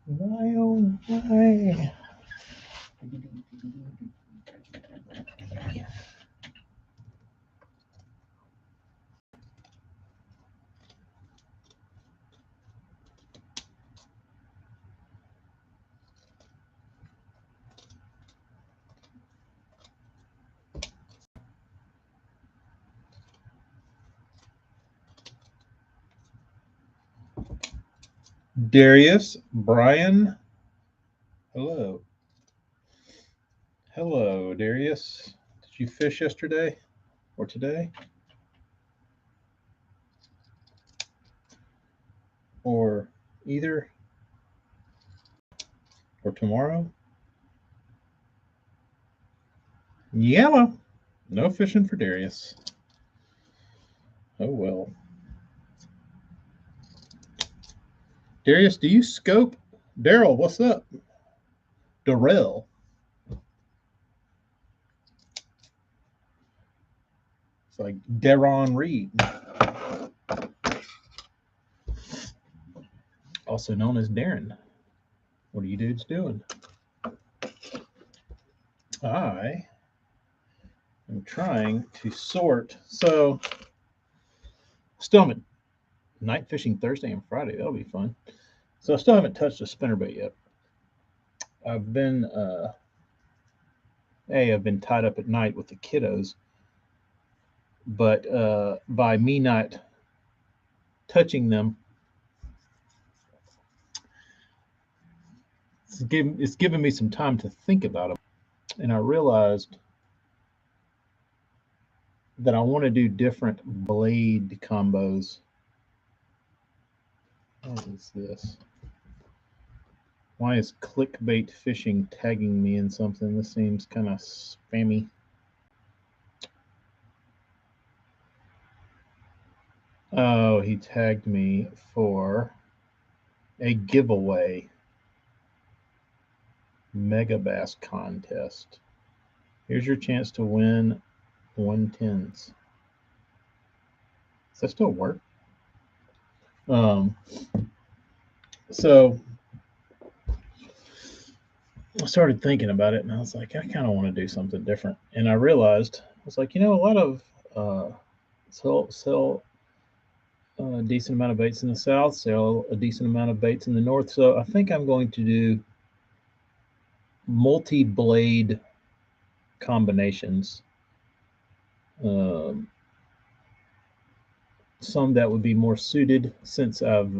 Why, oh, why? Darius, Brian, hello. Hello, Darius. Did you fish yesterday or today or either or tomorrow? Yeah, no fishing for Darius. Oh well. Darius, do you scope? Daryl, what's up? Darrell. It's like Deron Reed, also known as Darren. What are you dudes doing? I am trying to sort. So, still haven't night fishing Thursday and Friday. That'll be fun. So, I still haven't touched a spinnerbait yet. I've been, I've been tied up at night with the kiddos, but by me not touching them, it's given me some time to think about them. And I realized that I want to do different blade combos. What is this? Why is clickbait fishing tagging me in something? This seems kind of spammy. Oh, he tagged me for a giveaway mega bass contest. Here's your chance to win 110s. Does that still work? Um, so I started thinking about it, and I was like, I kind of want to do something different. And I realized I was like, a lot of sell a decent amount of baits in the south, sell a decent amount of baits in the north. So I think I'm going to do multi-blade combinations. Um, some that would be more suited since I've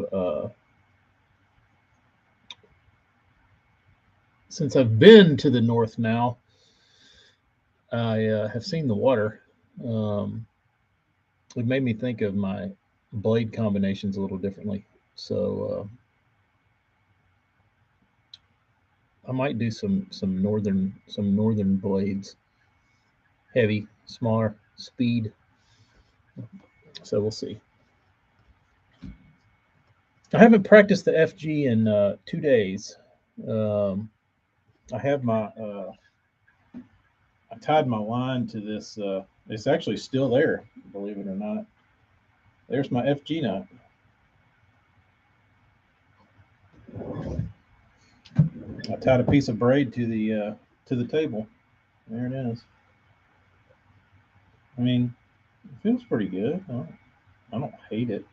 been to the north now. I have seen the water. Um, it made me think of my blade combinations a little differently. So I might do some northern blades, heavy, smaller, speed. So we'll see. I haven't practiced the FG in 2 days. Um, I have my I tied my line to this. It's actually still there, believe it or not. There's my FG knot. I tied a piece of braid to the table. There it is. I mean, it feels pretty good. I don't hate it.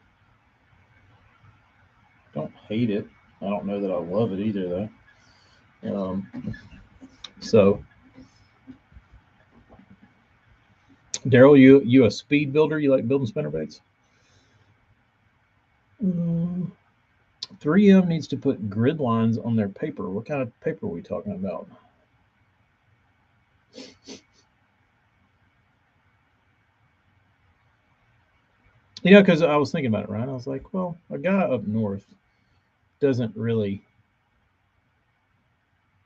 Don't hate it. I don't know that I love it either, though. So, Daryl, you a speed builder? You like building spinnerbaits? 3M needs to put grid lines on their paper. What kind of paper are we talking about? Because I was thinking about it, right? I was like, well, a guy up north doesn't really.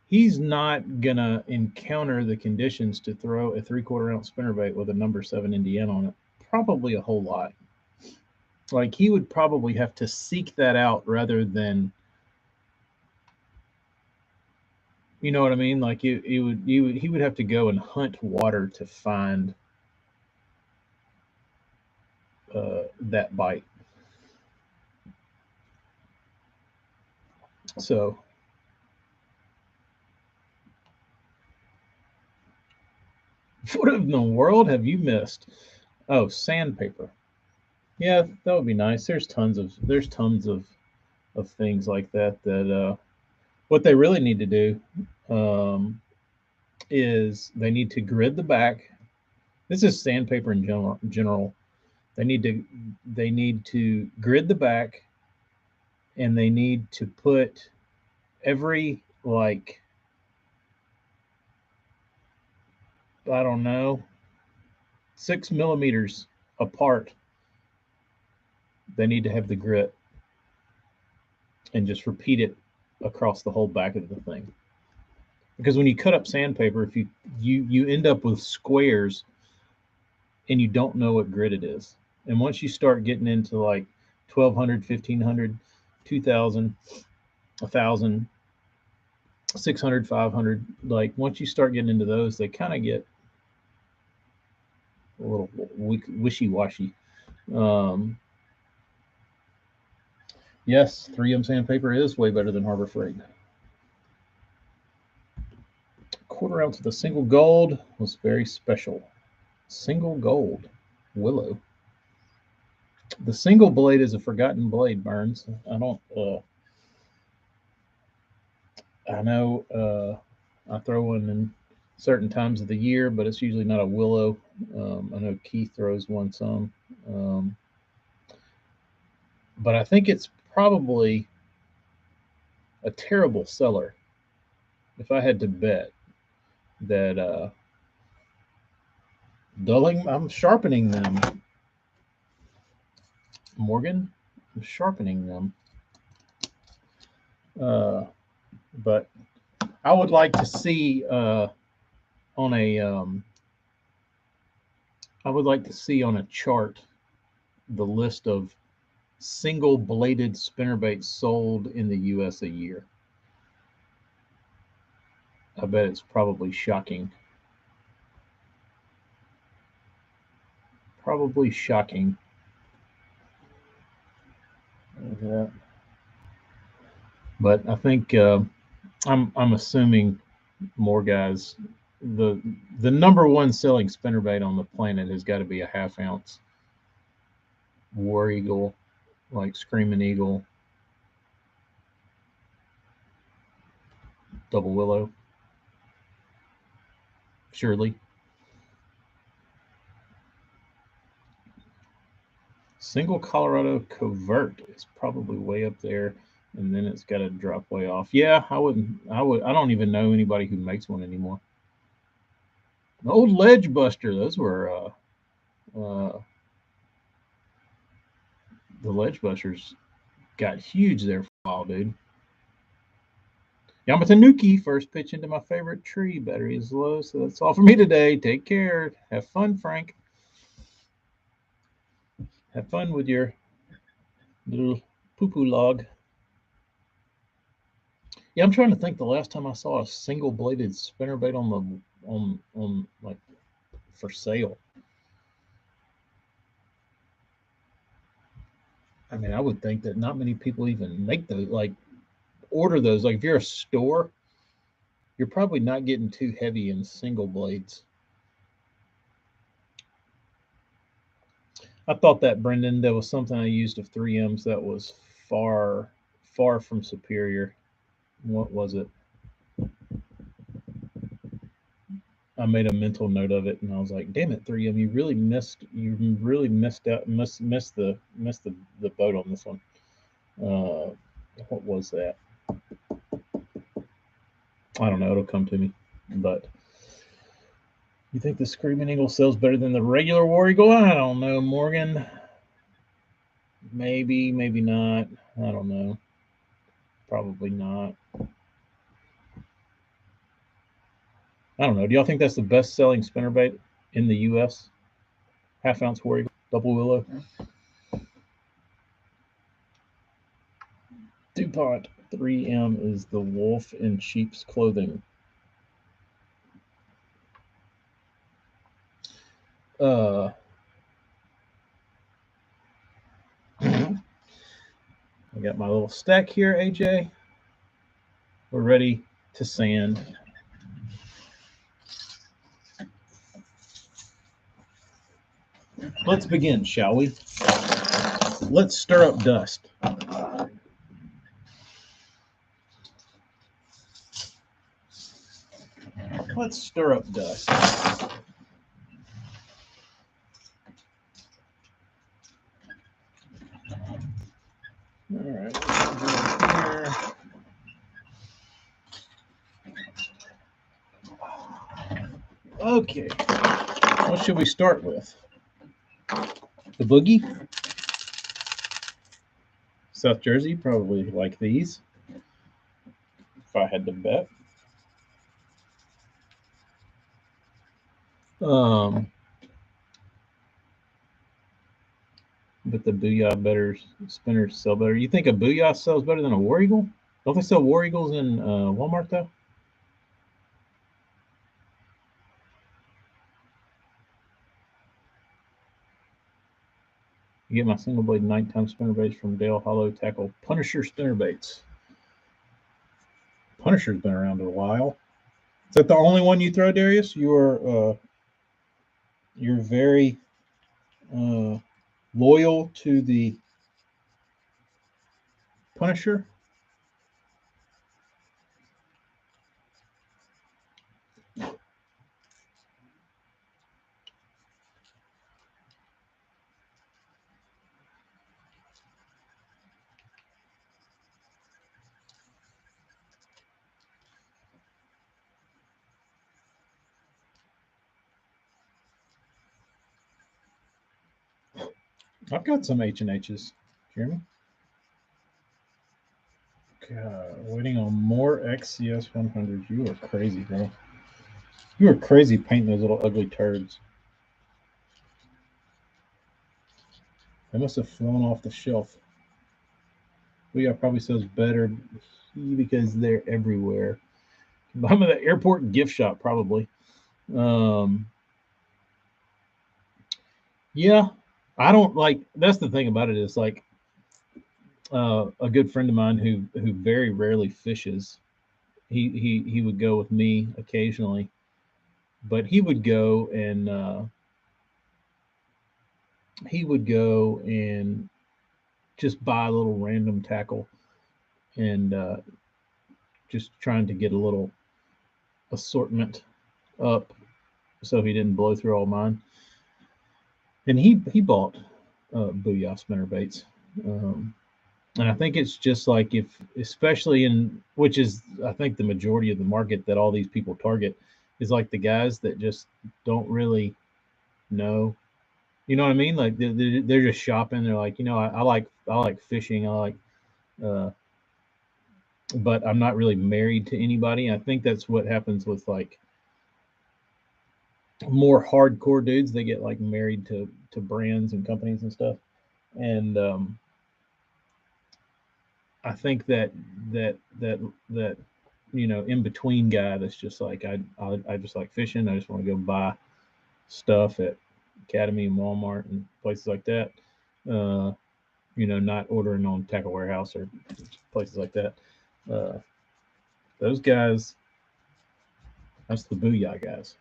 He's not gonna encounter the conditions to throw a 3/4 ounce spinnerbait with a number 7 Indiana on it. Probably a whole lot. Like he would probably have to seek that out rather than, you know what I mean? Like he would have to go and hunt water to find that bite. So in the world have you missed? Oh, sandpaper. Yeah, that would be nice. There's tons of things like that what they really need to do is they need to grid the back. This is sandpaper in general. They need to grid the back, and they need to put every, like, I don't know, 6 millimeters apart. They need to have the grit and just repeat it across the whole back of the thing. Because when you cut up sandpaper, if you end up with squares and you don't know what grit it is. And once you start getting into like 1200, 1500, 2000, 1000, 600, 500, like once you start getting into those, they kind of get a little wishy-washy. Um, yes, 3M sandpaper is way better than Harbor Freight. Quarter ounce of the single gold was very special. Single gold, willow. The single blade is a forgotten blade, Burns. I don't. I know I throw one in certain times of the year, but it's usually not a willow. I know Keith throws one some, but I think it's probably a terrible seller. If I had to bet that dulling, I'm sharpening them, Morgan. I'm sharpening them. But I would like to see on a I would like to see on a chart the list of single bladed spinnerbaits sold in the U.S. a year. I bet it's probably shocking. Probably shocking. Yeah. But I think I'm assuming more guys. The number one selling spinnerbait on the planet has got to be a 1/2 ounce war eagle, like Screaming Eagle, double willow. Surely. Single Colorado covert is probably way up there, and then it's got to drop way off. Yeah, I wouldn't. I would. I don't even know anybody who makes one anymore. The old Ledge Buster. Those were the Ledge Busters got huge there for a while, dude. Yamatanuki, first pitch into my favorite tree. Battery is low, so that's all for me today. Take care. Have fun, Frank. Have fun with your little poo-poo log. Yeah, I'm trying to think the last time I saw a single-bladed spinnerbait on like for sale. I mean, I would think that not many people even make those, like order those. Like if you're a store, you're probably not getting too heavy in single blades. I thought that, Brendan, there was something I used of 3M's that was far from superior. What was it? I made a mental note of it, and I was like, "Damn it, 3M! You really missed out, missed the boat on this one." Uh, what was that? I don't know. It'll come to me. But you think the Screaming Eagle sells better than the regular War Eagle? I don't know, Morgan. Maybe, maybe not. I don't know. Probably not. I don't know. Do y'all think that's the best selling spinnerbait in the U.S.? 1/2 ounce War Eagle, double willow. DuPont 3M is the wolf in sheep's clothing. I got my little stack here, AJ. We're ready to sand. Let's begin, shall we? Let's stir up dust. Let's stir up dust. All right. Here. Okay. What should we start with? The boogie? South Jersey, probably like these, if I had to bet. But the Booyah better spinners sell better. You think a Booyah sells better than a War Eagle? Don't they sell War Eagles in Walmart though? You get my single blade nighttime spinner baits from Dale Hollow Tackle Punisher spinner baits. Punisher's been around a while. Is that the only one you throw, Darius? You're very loyal to the Punisher. I've got some H&H's, Jeremy. God, waiting on more XCS 100s. You are crazy, bro. You are crazy painting those little ugly turds. They must have flown off the shelf. Booyah probably sells better because they're everywhere. Buy them at the airport gift shop, probably. Yeah, I don't like. That's the thing about it is like a good friend of mine who very rarely fishes. He would go with me occasionally, but he would go and just buy a little random tackle and just trying to get a little assortment up so he didn't blow through all mine. And he bought Booyah spinner baits. And I think it's just like if, especially in, which is, I think the majority of the market that all these people target is like the guys that just don't really know. You know what I mean? Like they're just shopping. They're like, I like fishing. I like, but I'm not really married to anybody. I think that's what happens with like more hardcore dudes. They get like married to brands and companies and stuff. And I think that in between guy that's just like I just like fishing. I just want to go buy stuff at Academy and Walmart and places like that. Not ordering on Tackle Warehouse or places like that. Those guys, that's the Booyah guys.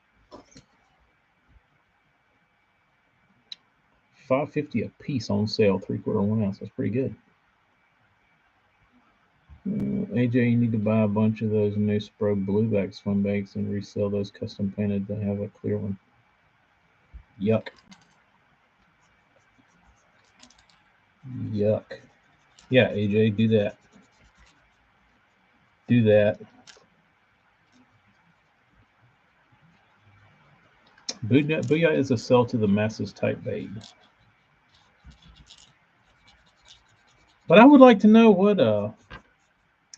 $5.50 a piece on sale, 3/4 1 ounce. That's pretty good. AJ, you need to buy a bunch of those new Spro Blueback swim baits and resell those custom painted to have a clear one. Yuck. Yuck. Yeah, AJ, do that. Do that. Booyah is a sell to the masses type bait. But I would like to know what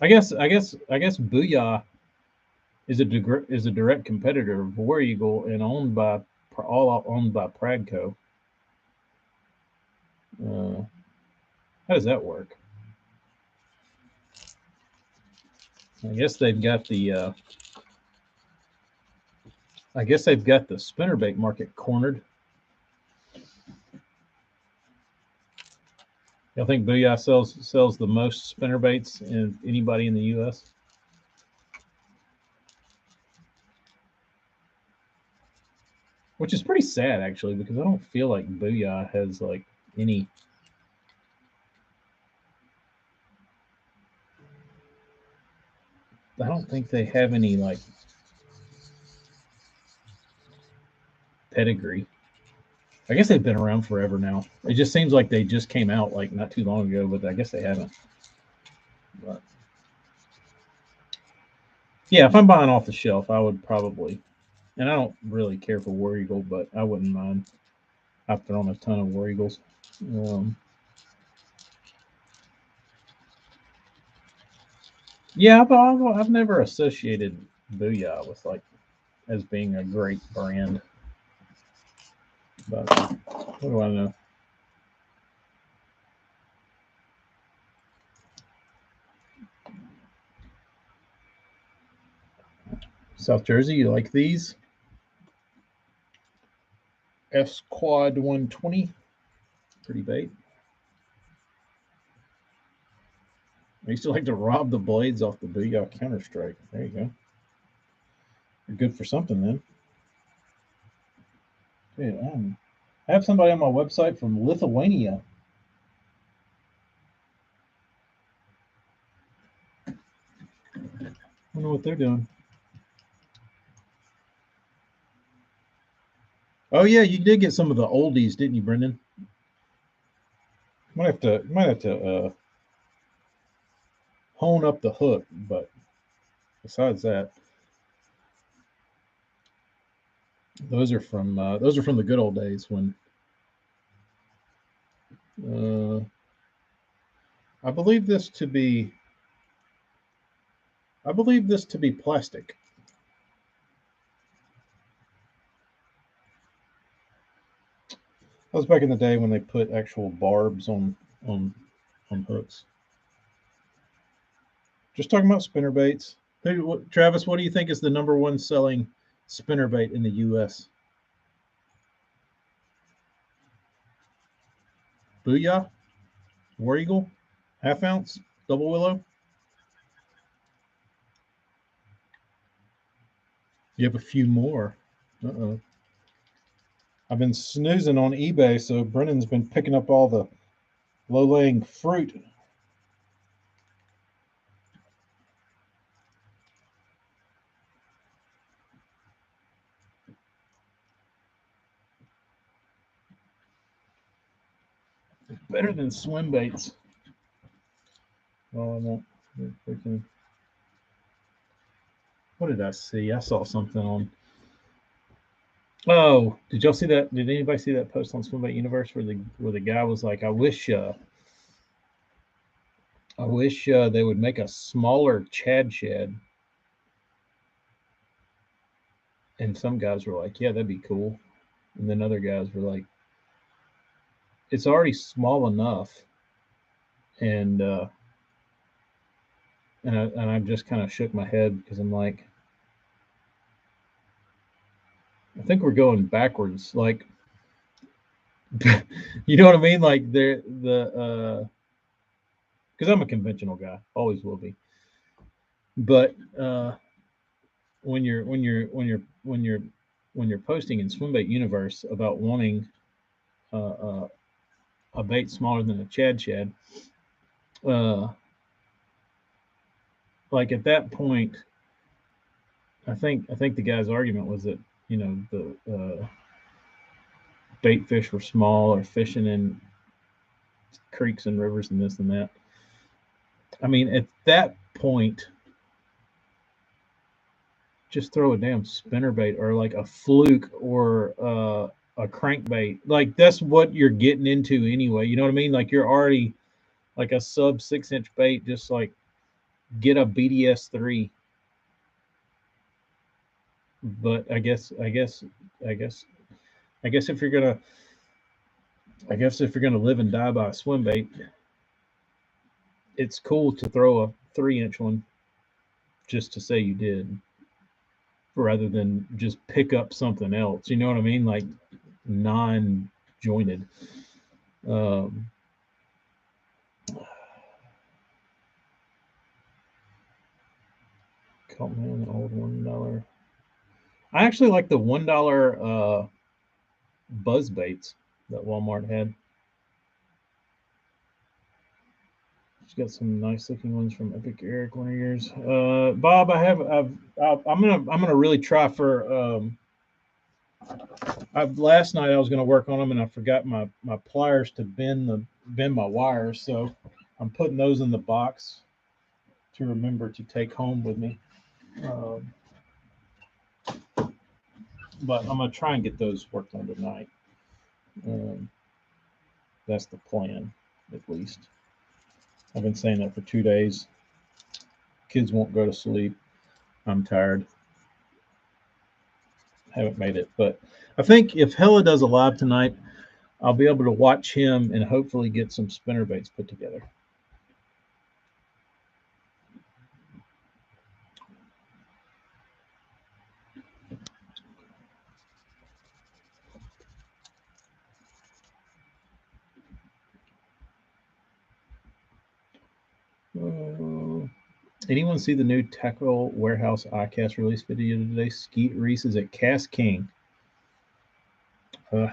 I guess Booyah is a direct competitor of War Eagle and all owned by Pradco. How does that work? I guess they've got the spinnerbait market cornered. I think Booyah sells the most spinnerbaits in anybody in the U.S. which is pretty sad actually, because I don't feel like Booyah has like any. I don't think they have any like pedigree. I guess they've been around forever now. It just seems like they just came out like not too long ago, but I guess they haven't. But yeah, if I'm buying off the shelf, I would probably, and I don't really care for War Eagle, but I wouldn't mind. I've thrown a ton of War Eagles. Um, yeah, I've never associated Booyah with like as being a great brand, but what do I know? South Jersey, you like these? S Quad 120, pretty bait. I used to like to rob the blades off the Booyah Counter Strike. There you go. You're good for something then. Dude, I have somebody on my website from Lithuania. I wonder what they're doing. Oh yeah, you did get some of the oldies, didn't you, Brendan? Might have to hone up the hook, but besides that, those are from the good old days when uh, I believe this to be plastic. That was back in the day when they put actual barbs on on hooks. Just talking about spinner baits. Hey, Travis, what do you think is the number one selling spinner bait in the U.S.? Booyah, War Eagle, half ounce, double willow. You have a few more. Uh-oh. I've been snoozing on eBay, so Brennan's been picking up all the low-laying fruit. Better than swim baits. Oh, I won't. Freaking. What did I see? I saw something on. Oh, did y'all see that? Did anybody see that post on Swim Bait Universe where the guy was like, I wish they would make a smaller Chad shed. And some guys were like, yeah, that'd be cool. And then other guys were like, it's already small enough. And I just kind of shook my head because I'm like, I think we're going backwards. Like, you know what I mean? Like because I'm a conventional guy, always will be. But when you're posting in Swimbait Universe about wanting uh, uh, a bait smaller than a Chad shed, uh, like at that point, I think the guy's argument was that the bait fish were small or fishing in creeks and rivers and this and that. I mean, at that point, just throw a damn spinnerbait or like a fluke or a crankbait. Like that's what you're getting into anyway. You know what I mean? Like you're already like a sub 6 inch bait. Just like get a BDS 3. But I guess if you're gonna live and die by a swim bait, it's cool to throw a 3 inch one just to say you did, rather than just pick up something else. You know what I mean? Like non-jointed. Um, Caught me on the old $1. I actually like the $1 buzz baits that Walmart had. She's got some nice looking ones from Epic Eric one of yours. Bob, I'm gonna really try for last night I was gonna work on them and I forgot my pliers to bend my wires, so I'm putting those in the box to remember to take home with me. Um, but I'm gonna try and get those worked on tonight. Um, that's the plan, at least. I've been saying that for 2 days. Kids won't go to sleep. I'm tired. Haven't made it, but I think if Hella does a live tonight, I'll be able to watch him and hopefully get some spinner baits put together. Uh, Anyone see the new Tackle Warehouse iCast release video today? Skeet Reese is at Cast King. Uh,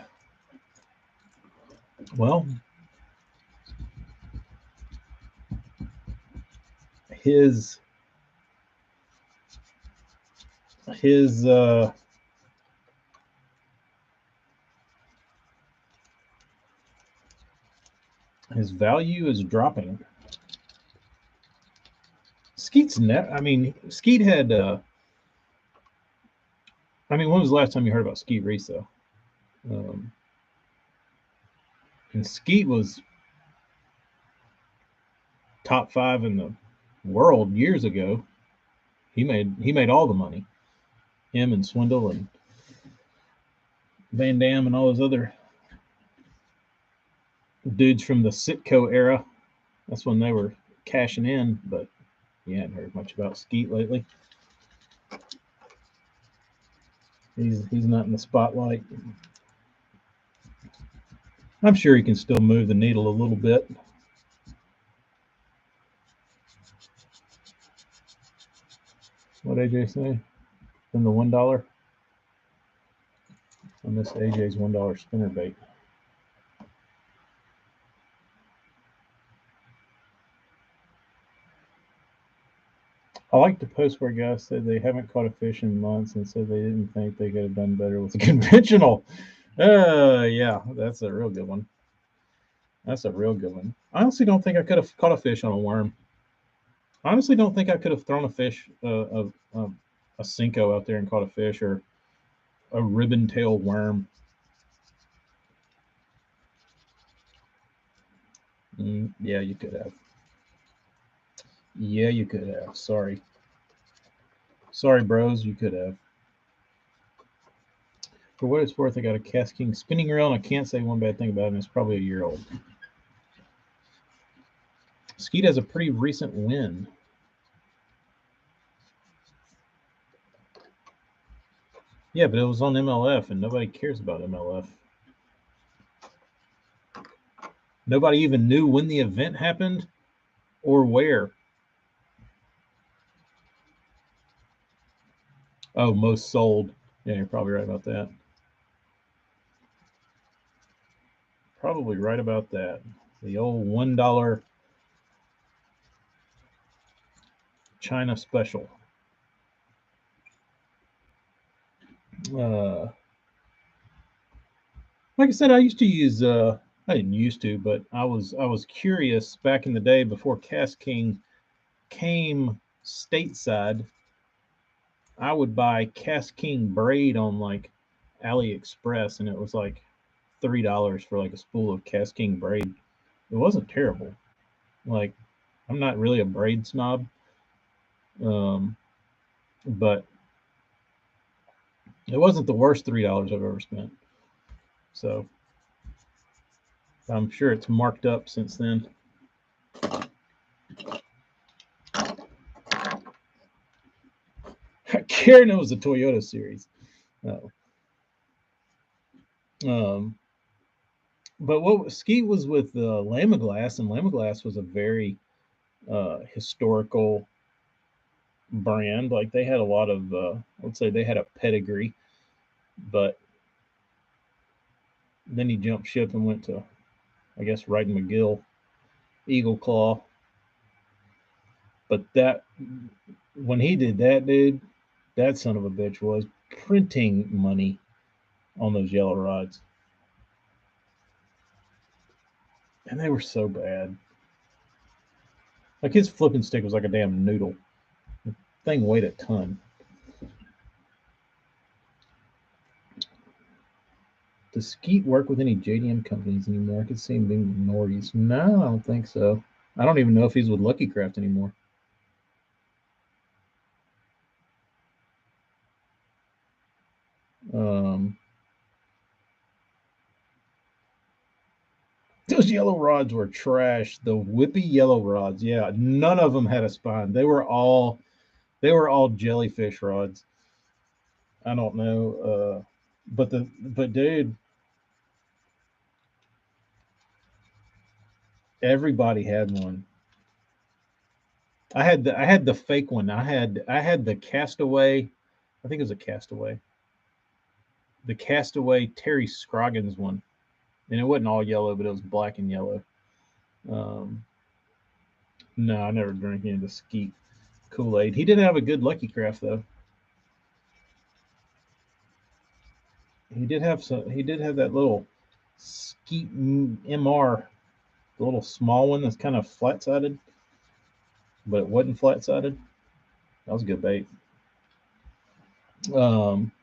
well, his his his value is dropping. Skeet's net. I mean, Skeet had. I mean, when was the last time you heard about Skeet Reese though? Um, and Skeet was top 5 in the world years ago. He made all the money. Him and Swindle and Van Dam and all those other dudes from the Sitco era. That's when they were cashing in, but you hadn't heard much about Skeet lately. He's not in the spotlight. I'm sure he can still move the needle a little bit. What AJ say? From the $1 on this AJ's $1 spinner bait. I like the post where guys said they haven't caught a fish in months and said they didn't think they could have done better with the conventional. Yeah, that's a real good one. That's a real good one. I honestly don't think I could have caught a fish on a worm. I honestly don't think I could have thrown a fish, a Cinco out there and caught a fish or a ribbon tail worm. Yeah, you could have. Yeah, you could have. Sorry. Sorry, bros, you could have. For what it's worth, I got a Cast King spinning reel, and I can't say one bad thing about it, and it's probably a year old. Skeet has a pretty recent win. Yeah, but it was on MLF, and nobody cares about MLF. Nobody even knew when the event happened or where. Oh, most sold. Yeah, you're probably right about that. Probably right about that. The old $1 China special. Like I said, I used to use. I didn't used to, but I was curious back in the day before Cast King came stateside. I would buy Cast King braid on like AliExpress, and it was like $3 for like a spool of Cast King braid. It wasn't terrible. Like, I'm not really a braid snob, um, but it wasn't the worst $3 I've ever spent. So I'm sure it's marked up since then. Karen knows the Toyota series. No. But what Skeet was with Lamaglass, and Lamaglass was a very historical brand. Like they had a lot of, let's say they had a pedigree, but Then he jumped ship and went to, I guess, Wright and McGill, Eagle Claw. But that when he did that, dude, that son of a bitch was printing money on those yellow rods, and they were so bad. Like his flipping stick was like a damn noodle. The thing weighed a ton. Does Skeet work with any JDM companies anymore? I could see him being minorities. No, I don't think so. I don't even know if he's with Lucky Craft anymore. Um, those yellow rods were trash. The whippy yellow rods, yeah, none of them had a spine. They were all jellyfish rods. I don't know, but dude, everybody had one. I had the fake one. I had the Castaway. I think it was a Castaway. The Castaway Terry Scroggins one, and it wasn't all yellow, but it was black and yellow. Um, no, I never drank any of the Skeet Kool Aid. He did have a good Lucky Craft though. He did have some. He did have that little Skeet MR, the little small one that's kind of flat sided, but it wasn't flat sided. That was a good bait. Um,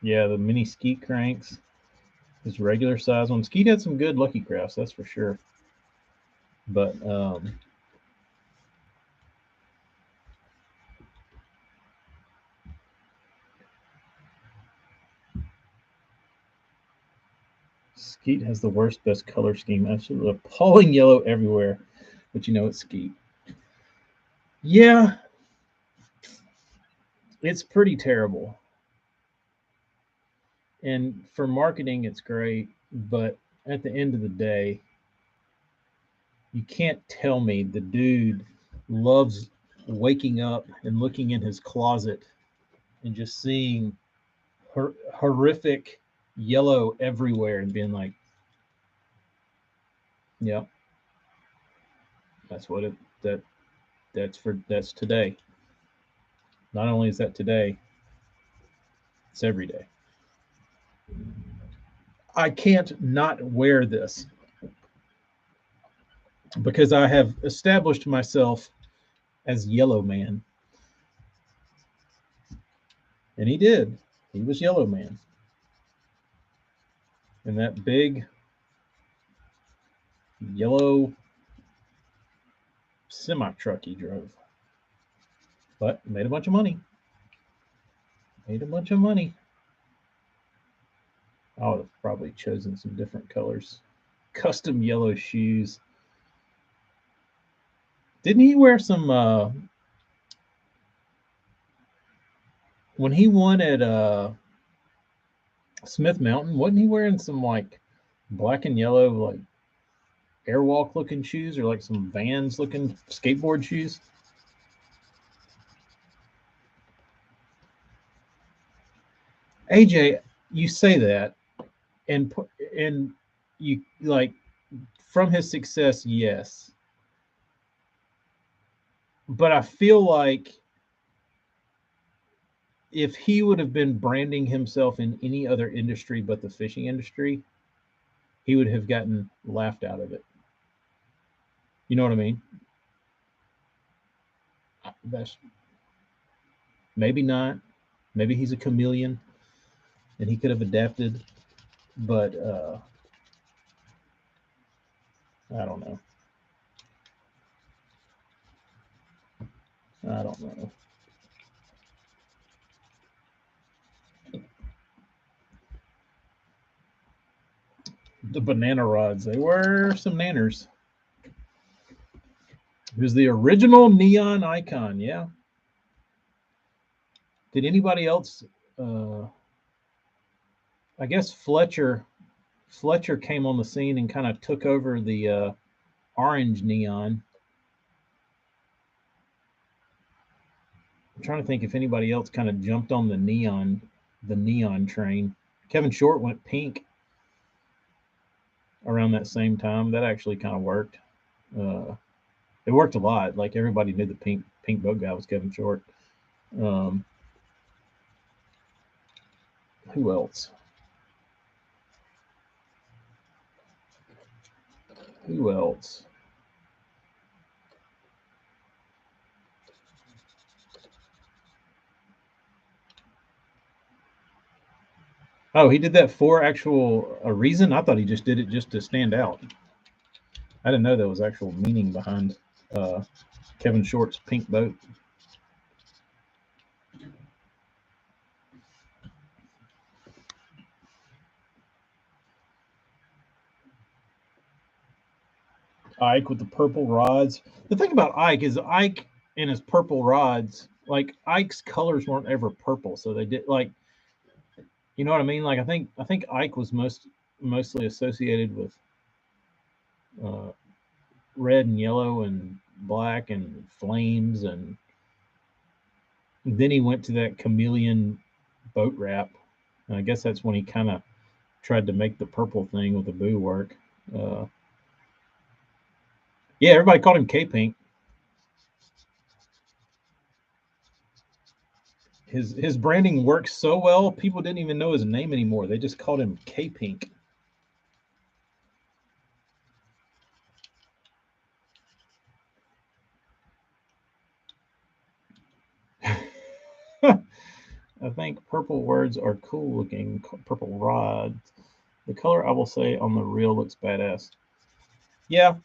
yeah, the mini Skeet cranks, his regular size one. Skeet had some good Lucky Crafts, that's for sure. But Skeet has the worst, best color scheme. Absolutely appalling yellow everywhere, but you know it's Skeet. Yeah, it's pretty terrible. And for marketing, it's great, but at the end of the day, you can't tell me the dude loves waking up and looking in his closet and just seeing horrific yellow everywhere and being like, "Yeah, that's what it that that's today." Not only is that today, it's every day. I can't not wear this because I have established myself as Yellow Man, and he did. He was Yellow Man, and that big yellow semi truck he drove, but made a bunch of money. Made a bunch of money. I would have probably chosen some different colors. Custom yellow shoes. Didn't he wear some when he won at Smith Mountain? Wasn't he wearing some like black and yellow like airwalk looking shoes or like some Vans looking skateboard shoes? AJ, you say that, and and you like from his success, yes, but I feel like if he would have been branding himself in any other industry but the fishing industry, he would have gotten laughed out of it. You know what I mean? That's maybe not. Maybe he's a chameleon and he could have adapted, but I don't know. I don't know. The banana rods, they were some nanners. It was the original neon icon, yeah. Did anybody else I guess Fletcher came on the scene and kind of took over the orange neon. I'm trying to think if anybody else kind of jumped on the neon train. Kevin Short went pink around that same time. That actually kind of worked. Uh, it worked a lot. Like everybody knew the pink boat guy was Kevin Short. Um, who else? Who else? Oh, he did that for actual a reason. I thought he just did it just to stand out. I didn't know there was actual meaning behind uh, Kevin Short's pink boat. Ike with the purple rods. The thing about Ike is Ike and his purple rods, like Ike's colors weren't ever purple, so they did like you know what I mean. Like I think Ike was mostly associated with uh, red and yellow and black and flames, and then he went to that chameleon boat wrap. And I guess that's when he kind of tried to make the purple thing with the boo work. Uh, yeah, everybody called him K Pink. His branding works so well, people didn't even know his name anymore. They just called him K Pink. I think purple words are cool looking. Purple rods. The color I will say on the reel looks badass. Yeah,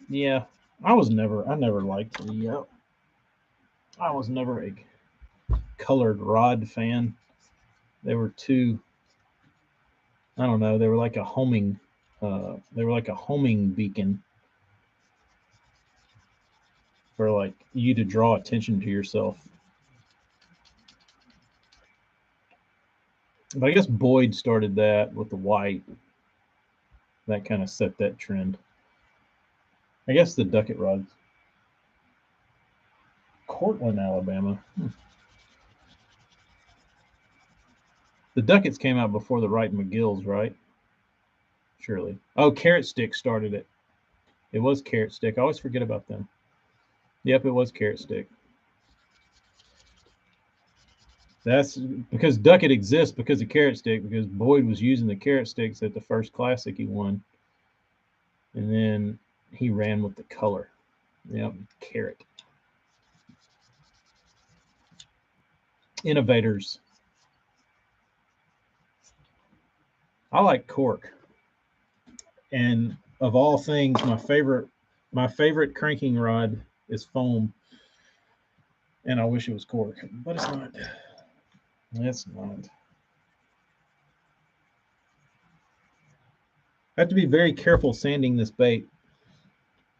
yeah. I never liked the. I was never a colored rod fan. They were too. I don't know. They were like a homing. They were like a homing beacon for like you to draw attention to yourself. But I guess Boyd started that with the white. That kind of set that trend. I guess the Ducket rods. Cortland, Alabama. The Ducats came out before the Wright McGills, right? Surely. Oh, Carrot Stick started it. It was Carrot Stick. I always forget about them. Yep, it was Carrot Stick. That's because Ducket exists because of Carrot Stick, because Boyd was using the Carrot Sticks at the first Classic he won. And then he ran with the color. Yep, Carrot. Innovators. I like cork. And of all things, my favorite cranking rod is foam. And I wish it was cork, but it's not. It's not. I have to be very careful sanding this bait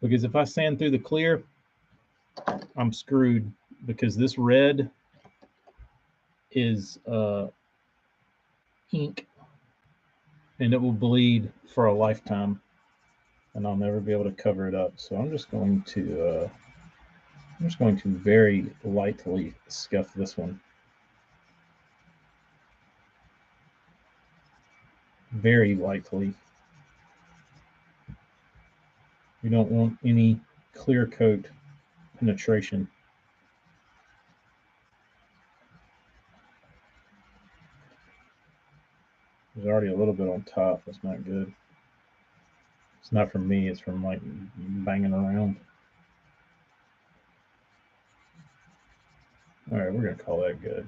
because if I sand through the clear, I'm screwed because this red is ink and it will bleed for a lifetime and I'll never be able to cover it up. So I'm just going to very lightly scuff this one. Very lightly. You don't want any clear coat penetration. There's already a little bit on top. That's not good. It's not from me. It's from like banging around. All right, we're gonna call that good.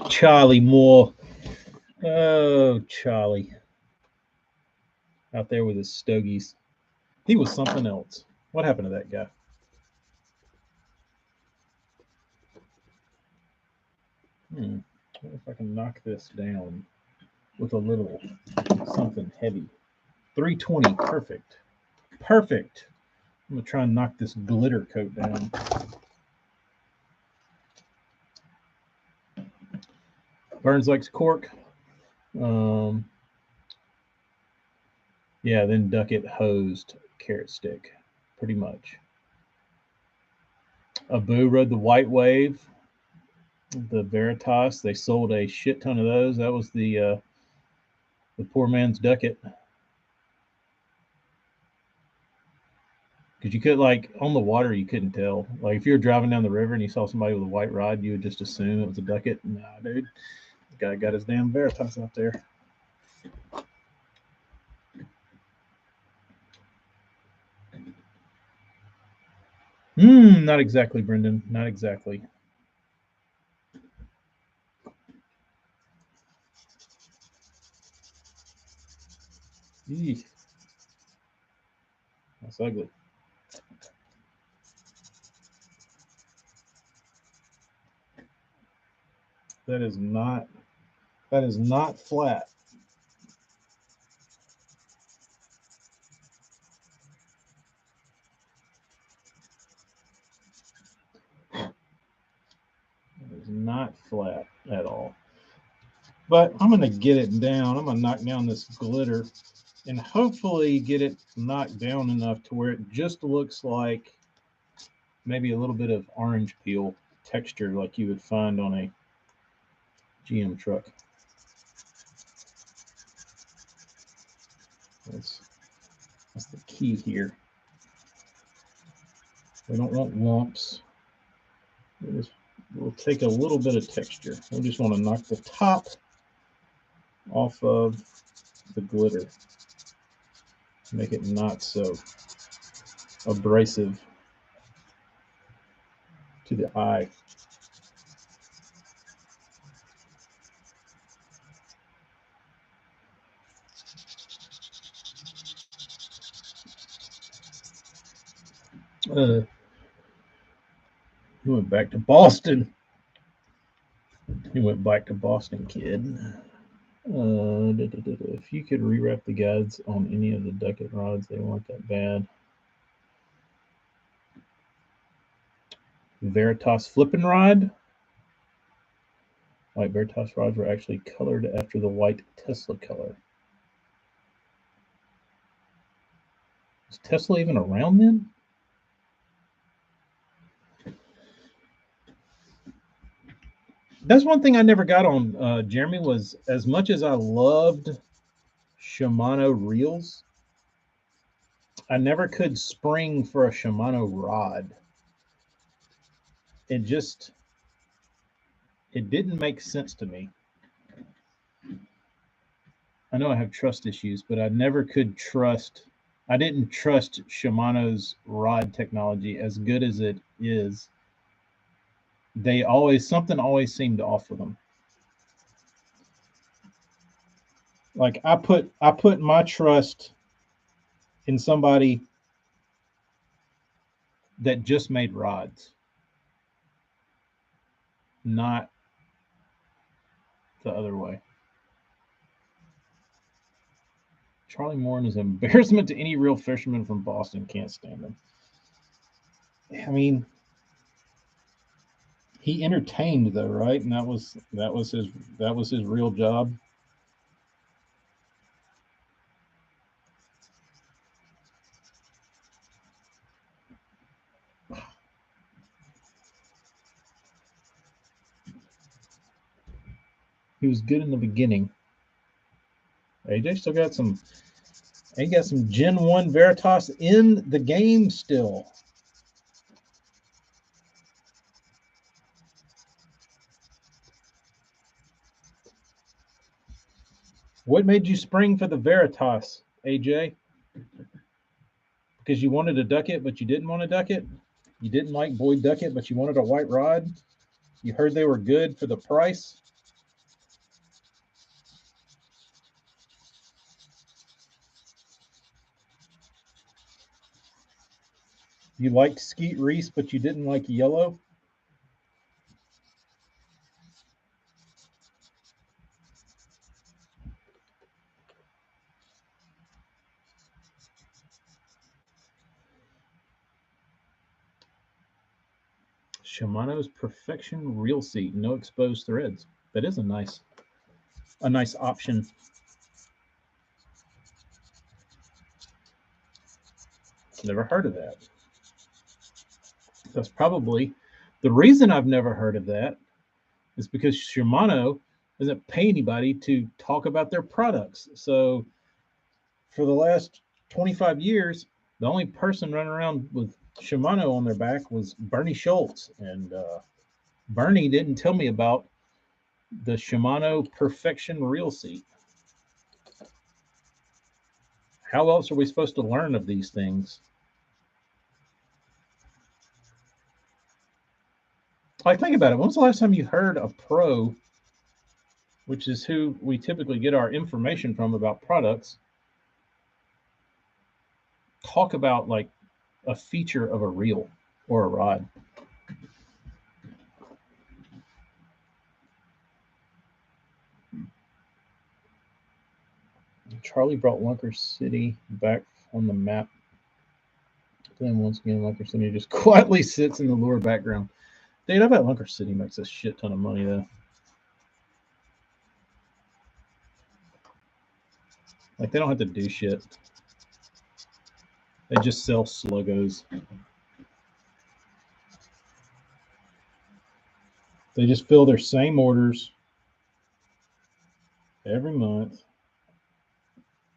Charlie Moore. Oh, Charlie. Out there with his stogies. He was something else. What happened to that guy? What if I can knock this down with a little something heavy? 320. Perfect. Perfect. I'm going to try and knock this glitter coat down. Burns likes cork. Yeah, then Ducket hosed Carrot Stick. pretty much. Abu rode the White Wave, the Veritas. They sold a shit ton of those. That was the poor man's ducket. Because you could, like, on the water, you couldn't tell. Like, if you were driving down the river and you saw somebody with a white rod, you would just assume it was a ducket. Nah, dude. The guy got his damn Veritas out there. Not exactly, Brendan. Not exactly. Eesh. That's ugly. That is not flat. It is not flat at all. But I'm going to get it down. I'm going to knock down this glitter and hopefully get it knocked down enough to where it just looks like maybe a little bit of orange peel texture like you would find on a GM truck. That's the key here. We don't want lumps. We'll take a little bit of texture. We just want to knock the top off of the glitter. Make it not so abrasive to the eye. He went back to Boston. He went back to Boston, kid. If you could rewrap the guides on any of the ducket rods, they weren't that bad. Veritas flipping rod. White Veritas rods were actually colored after the white Tesla color. Was Tesla even around then? That's one thing I never got on, Jeremy, was as much as I loved Shimano reels, I never could spring for a Shimano rod. It didn't make sense to me. I know I have trust issues, but I never could trust. I didn't trust Shimano's rod technology as good as it is. Something always seemed off with them. Like I put my trust in somebody that just made rods, not the other way. Charlie Morin is an embarrassment to any real fisherman from Boston. Can't stand him. I mean, he entertained though, right? And that was his real job. He was good in the beginning. AJ still got some. He got some Gen 1 Veritas in the game still. What made you spring for the Veritas, AJ? Because you wanted a ducket, but you didn't want a ducket? You didn't like Boyd Ducket, but you wanted a white rod? You heard they were good for the price? You liked Skeet Reese, but you didn't like yellow? Shimano's Perfection Reel Seat, no exposed threads. That is a nice option. Never heard of that. That's probably the reason I've never heard of that is because Shimano doesn't pay anybody to talk about their products. So for the last 25 years, the only person running around with Shimano on their back was Bernie Schultz. And Bernie didn't tell me about the Shimano Perfection Reel Seat. How else are we supposed to learn of these things? Like, think about it. When was the last time you heard a pro, which is who we typically get our information from about products, talk about like a feature of a reel or a rod? Charlie brought Lunker City back on the map. Then once again, Lunker City just quietly sits in the lower background. Dude, I bet Lunker City makes a shit ton of money though. Like, they don't have to do shit. They just sell sluggos. They just fill their same orders every month.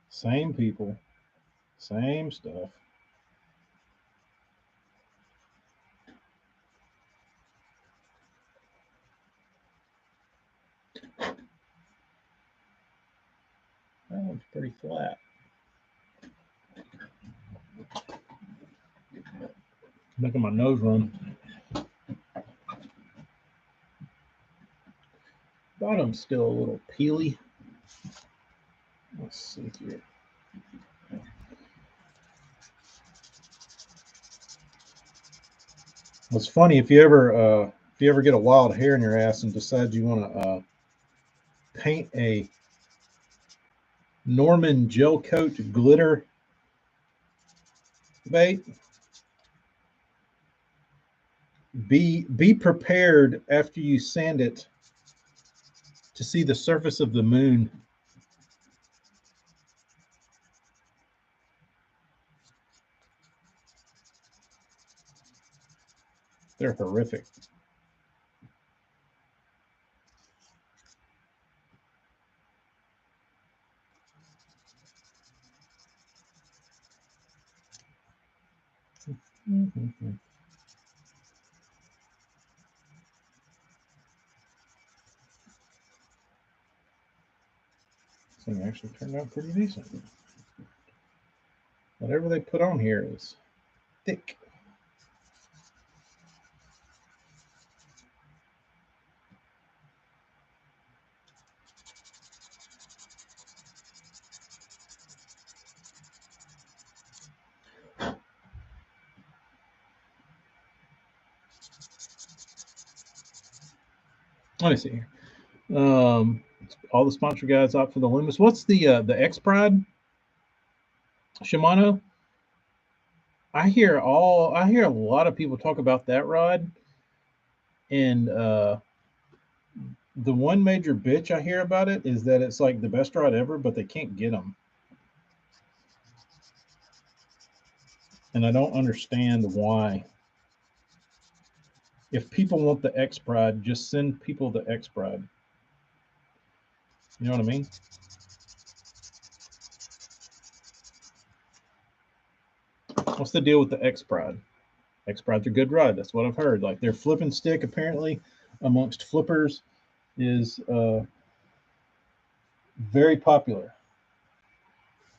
Same people. Same stuff. That looks pretty flat. Making my nose run. Bottom's still a little peely. Let's see here. It's funny if you ever get a wild hair in your ass and decide you want to paint a Norman gel coat glitter bait. Be prepared after you sand it to see the surface of the moon. They're horrific. Mm-hmm. This thing actually turned out pretty decent. Whatever they put on here is thick. Let me see here. All the sponsor guys opt for the Loomis. What's the X Pride Shimano? I hear a lot of people talk about that rod, and the one major bitch I hear about it is that it's like the best rod ever, but they can't get them, and I don't understand why. If people want the X Pride, just send people the X Pride. You know what I mean? What's the deal with the X Pride? X Pride's a good rod. That's what I've heard. Like, their flipping stick, apparently, amongst flippers, is very popular,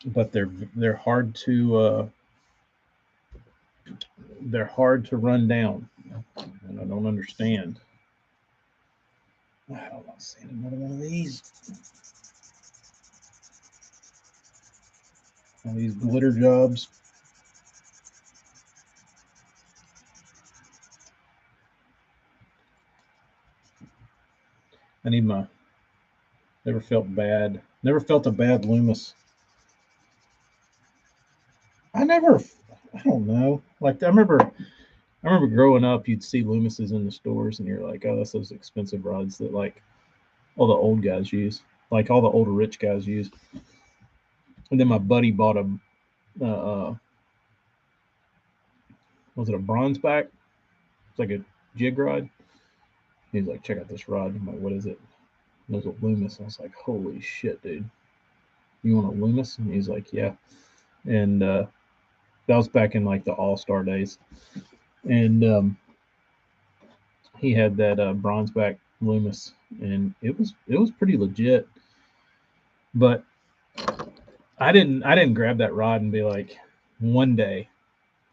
but they're hard to run down, and I don't understand. I don't want to see another one of these. All these glitter jobs. I need my. Never felt bad. Never felt a bad Loomis. I never. I don't know. Like, I remember growing up, you'd see Loomises in the stores, and you're like, oh, that's those expensive rods that like all the old guys use, like all the older rich guys use. And then my buddy bought a was it a bronze back? It's like a jig rod. He's like, check out this rod. I'm like, what is it? And it was a Loomis. I was like, holy shit, dude. You want a Loomis? And he's like, yeah. And that was back in like the All-Star days. And he had that bronze back Loomis, and it was pretty legit. But I didn't grab that rod and be like, one day,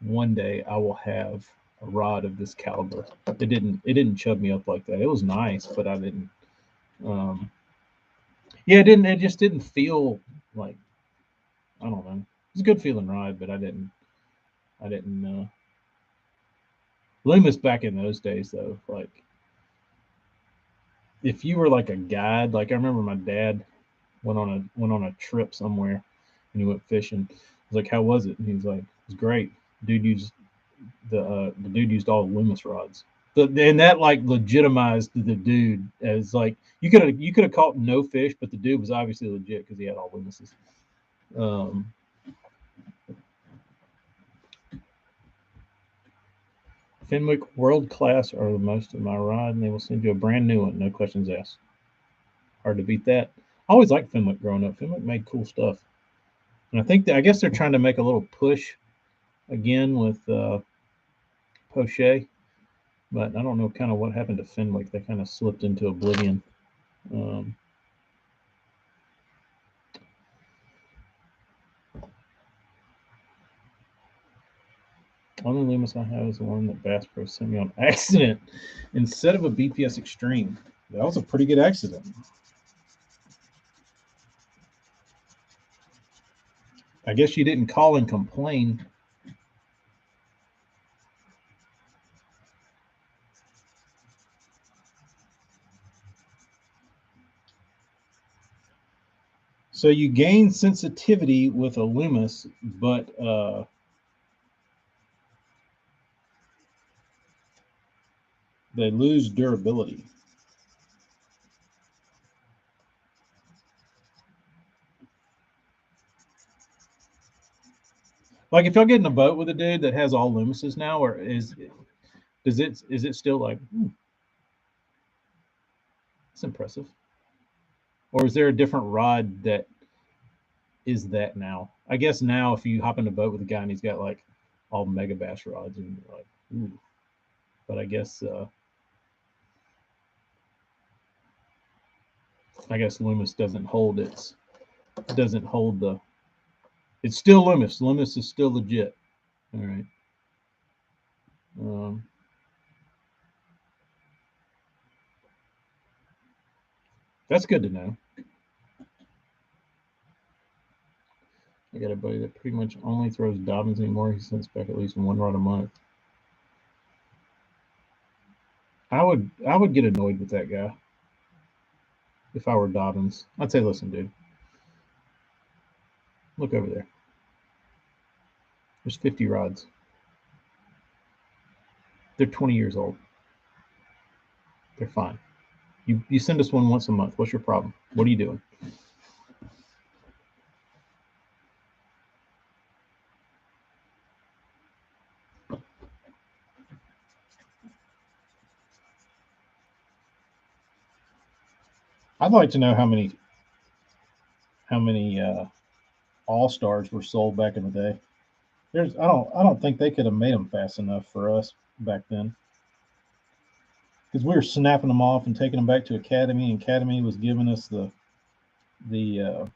one day I will have a rod of this caliber. It didn't chub me up like that. It was nice, but I didn't. Um, yeah, it didn't. It just didn't feel like, I don't know. It was a good feeling ride, but I didn't. I didn't. Loomis back in those days though, like if you were like a guide, like I remember my dad went on a trip somewhere, and he went fishing. I was like, "How was it?" And he's like, "It was great." Dude used the dude used all Loomis rods. And that like legitimized the dude as like you could have caught no fish, but the dude was obviously legit because he had all Loomises. Um, Fenwick World Class are the most of my rod, and they will send you a brand new one, no questions asked. Hard to beat that. I always liked Fenwick growing up. Fenwick made cool stuff, and I guess they're trying to make a little push again with Poche, but I don't know kind of what happened to Fenwick. They kind of slipped into oblivion. Um, Only Loomis I have is the one that Bass Pro sent me on accident instead of a BPS Extreme. That was a pretty good accident. I guess you didn't call and complain. So you gain sensitivity with a Loomis, but they lose durability. Like if y'all get in a boat with a dude that has all Loomises now, or is it still like, it's impressive? Or is there a different rod that is that now? I guess now if you hop in a boat with a guy and he's got like all mega bass rods and you're like, ooh. But I guess Loomis doesn't hold the, it's still Loomis. Loomis is still legit. All right. Um, that's good to know. I got a buddy that pretty much only throws Dobbins anymore. He sends back at least one rod a month. I would get annoyed with that guy if I were Dobbins. I'd say, listen, dude, look over there. There's 50 rods. They're 20 years old. They're fine. You send us one once a month. What's your problem? What are you doing? I'd like to know how many all stars were sold back in the day. I don't think they could have made them fast enough for us back then because we were snapping them off and taking them back to Academy, and Academy was giving us the the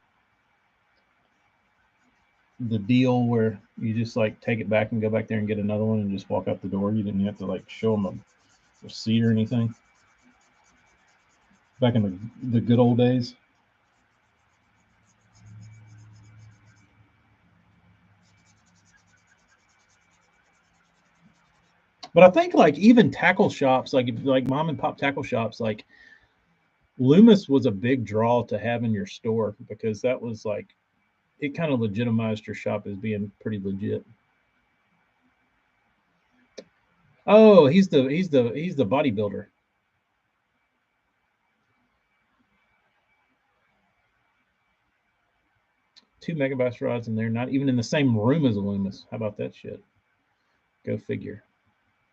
deal where you just like take it back and go back there and get another one and just walk out the door. You didn't have to like show them a receipt or anything back in the good old days. But I think like even tackle shops, like mom and pop tackle shops, like Loomis was a big draw to have in your store because that was like it kind of legitimized your shop as being pretty legit. Oh, he's the bodybuilder. Two megabass rods and they're not even in the same room as a Loomis. How about that shit? Go figure.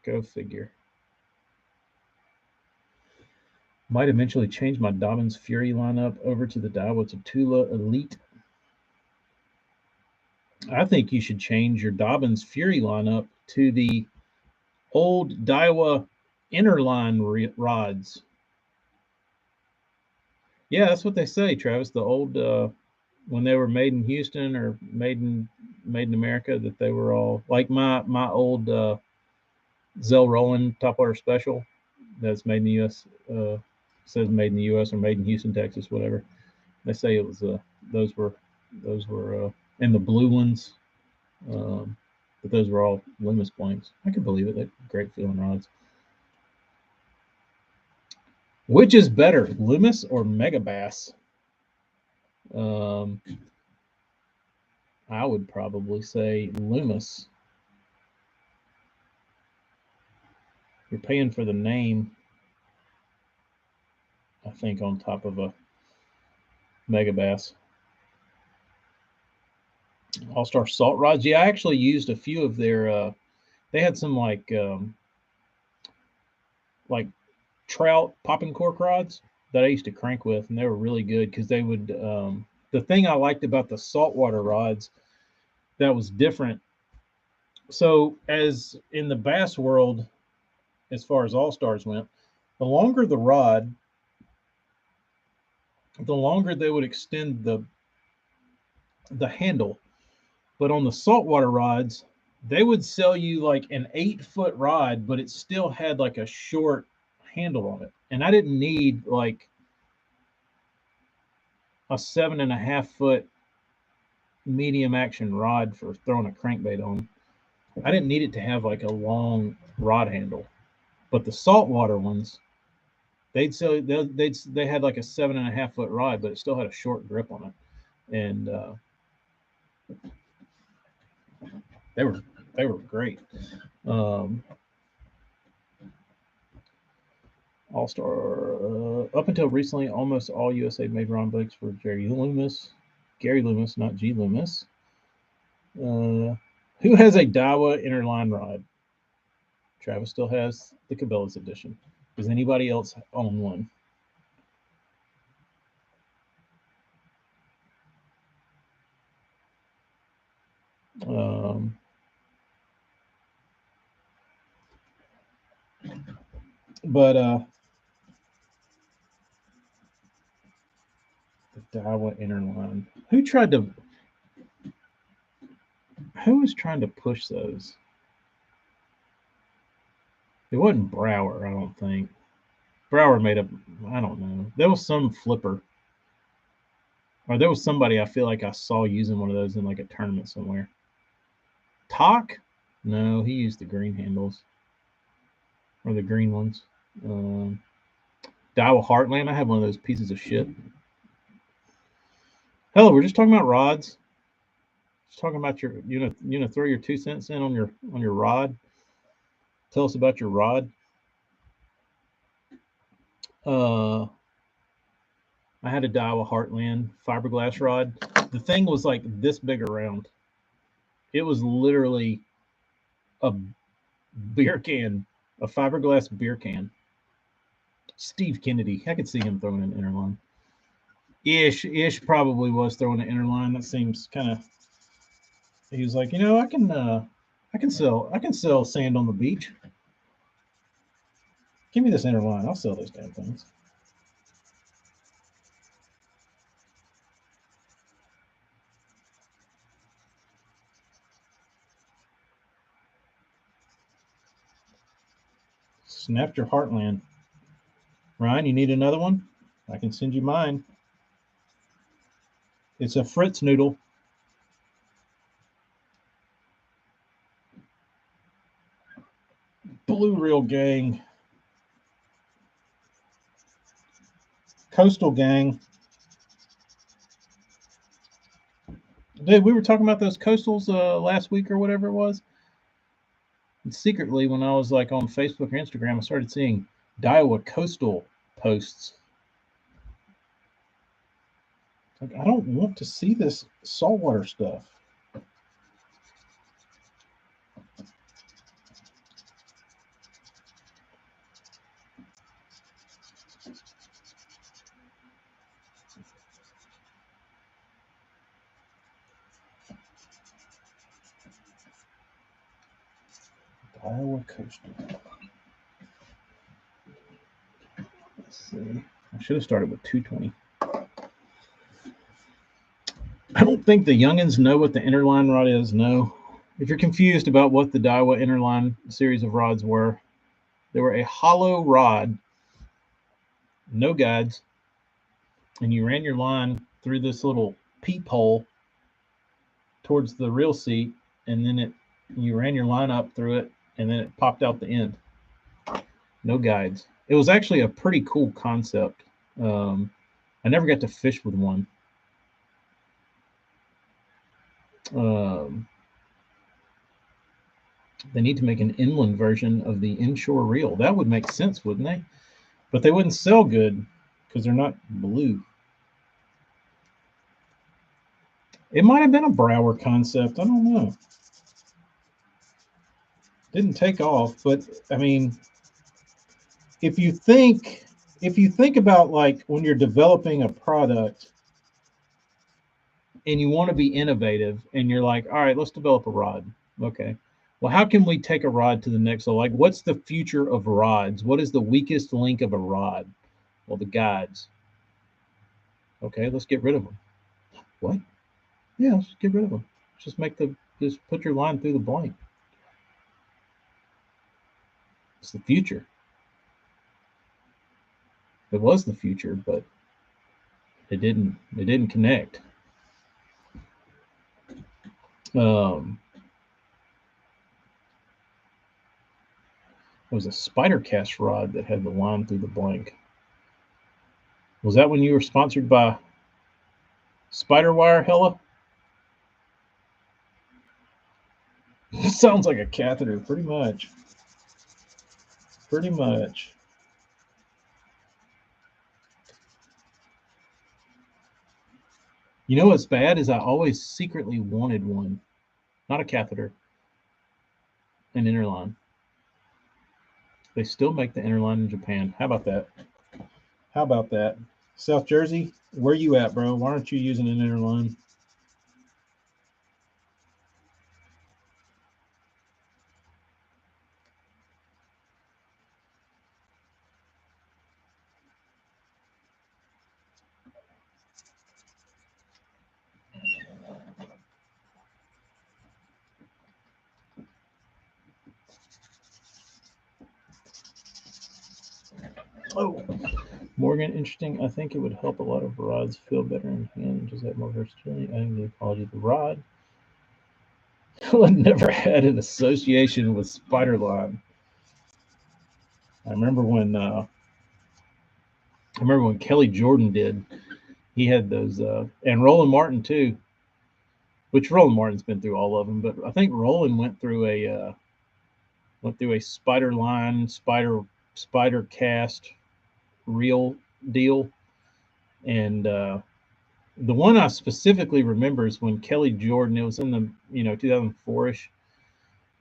Go figure. Might eventually change my Dobbins Fury lineup over to the Daiwa Tatula Elite. I think you should change your Dobbins Fury lineup to the old Daiwa Interline rods. Yeah, that's what they say, Travis. The old when they were made in Houston or made in America, that they were all like my old Zell Roland Topwater Special that's made in the U.S. Says made in the U.S. or made in Houston, Texas, whatever. They say it was those were and the blue ones, but those were all Loomis blanks. I can believe it. They're great feeling rods. Which is better, Loomis or Megabass? I would probably say Loomis. You're paying for the name, I think, on top of a Megabass. All-Star Salt Rods. Yeah, I actually used a few of their. They had some like trout popping cork rods that I used to crank with, and they were really good because they would. The thing I liked about the saltwater rods that was different. So, as in the bass world, as far as All Stars went, the longer the rod, the longer they would extend the handle. But on the saltwater rods, they would sell you like an 8-foot rod, but it still had like a short handle on it. And I didn't need like a 7.5-foot medium action rod for throwing a crankbait on. I didn't need it to have like a long rod handle. But the saltwater ones, they had like a 7.5-foot rod, but it still had a short grip on it, and they were great. All Star up until recently, almost all USA made rod bikes for Gary Loomis, not G Loomis. Who has a Daiwa Interline rod? Travis still has the Cabela's edition. Does anybody else own one? But the Daiwa Interline. Who was trying to push those? It wasn't Brower, I don't think. Brower made up, I don't know. There was some flipper. Or there was somebody I feel like I saw using one of those in like a tournament somewhere. Talk? No, he used the green handles. Or the green ones. Daiwa Heartland. I have one of those pieces of shit. Hello, we're just talking about rods. Just talking about your you know throw your 2 cents in on your rod. Tell us about your rod. I had a Daiwa Heartland fiberglass rod. The thing was like this big around. It was literally a beer can, a fiberglass beer can. Steve Kennedy, I could see him throwing an interline. Ish probably was throwing an interline. That seems kind of. He was like, I can sell sand on the beach. Give me this interline. I'll sell those damn things. Snapped your heartland. Ryan, you need another one? I can send you mine. It's a Fritz noodle. Blue Reel Gang. Coastal Gang. Dude, we were talking about those coastals last week or whatever it was. And secretly, when I was like on Facebook or Instagram, I started seeing Daiwa coastal posts. Like, I don't want to see this saltwater stuff. Iowa Coastal. Let's see. I should have started with 220. I don't think the youngins know what the interline rod is. No. If you're confused about what the Daiwa interline series of rods were, they were a hollow rod, no guides, and you ran your line through this little peephole towards the reel seat, and then you ran your line up through it, and then it popped out the end. No guides. It was actually a pretty cool concept. I never got to fish with one. They need to make an inland version of the inshore reel. That would make sense, wouldn't they? But they wouldn't sell good because they're not blue. It might have been a Brower concept. I don't know. Didn't take off, but I mean, if you think about like when you're developing a product and you want to be innovative and you're like, all right, let's develop a rod. Okay. Well, how can we take a rod to the next level? Like, what's the future of rods? What is the weakest link of a rod? Well, the guides. Okay, let's get rid of them. What? Yeah, let's get rid of them. Just put your line through the blank. It's the future. It was the future, but it didn't connect. It was a spider cast rod that had the line through the blank. Was that when you were sponsored by Spider Wire, Hella? Sounds like a catheter, pretty much. Pretty much. You know what's bad is I always secretly wanted one. Not a catheter. An interline. They still make the interline in Japan. How about that? How about that? South Jersey, where you at, bro? Why aren't you using an interline? Oh, Morgan, interesting. I think it would help a lot of rods feel better in hand and just have more versatility. Adding the quality of the rod. I never had an association with spider line. I remember when Kelly Jordan did. He had those, and Roland Martin too. Which Roland Martin's been through all of them, but I think Roland went through a spider line, spider cast reel deal, and the one I specifically remember is when Kelly Jordan. It was in the 2004ish,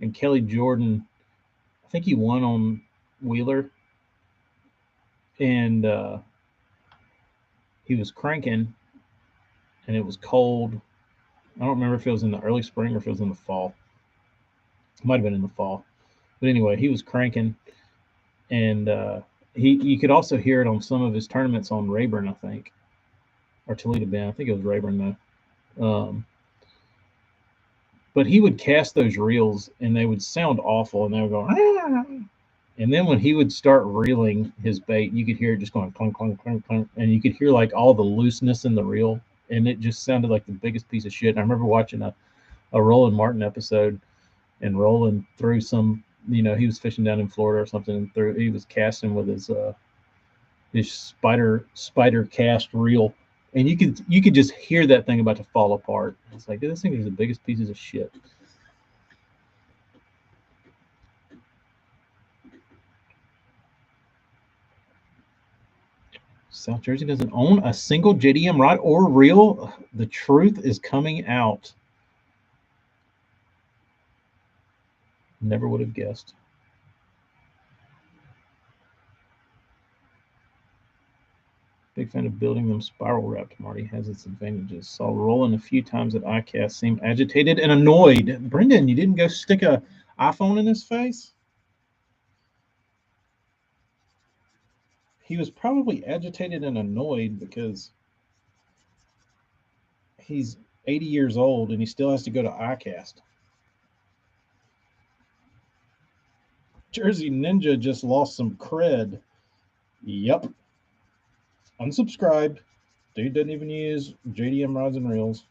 and Kelly Jordan, I think he won on Wheeler, and he was cranking, and it was cold. I don't remember if it was in the early spring or if it was in the fall. It might have been in the fall, but anyway, he was cranking, and you could also hear it on some of his tournaments on Rayburn, I think, or Toledo Bend. I think it was Rayburn though. But he would cast those reels, and they would sound awful, and they would go, ah! And then when he would start reeling his bait, you could hear it just going clunk, clunk, clunk, clunk, and you could hear like all the looseness in the reel, and it just sounded like the biggest piece of shit. And I remember watching a Roland Martin episode, and Roland threw some, he was fishing down in Florida or something, and he was casting with his spider cast reel, and you could just hear that thing about to fall apart. It's like, this thing is the biggest pieces of shit. South Jersey doesn't own a single JDM rod or reel. The truth is coming out. Never would have guessed. Big fan of building them spiral wrapped. Marty has its advantages. Saw Roland a few times at ICAST, seemed agitated and annoyed. Brendan, you didn't go stick a iPhone in his face, he was probably agitated and annoyed because he's 80 years old and he still has to go to ICAST. Jersey Ninja just lost some cred. Yep. Unsubscribed. Dude doesn't even use JDM rods and reels.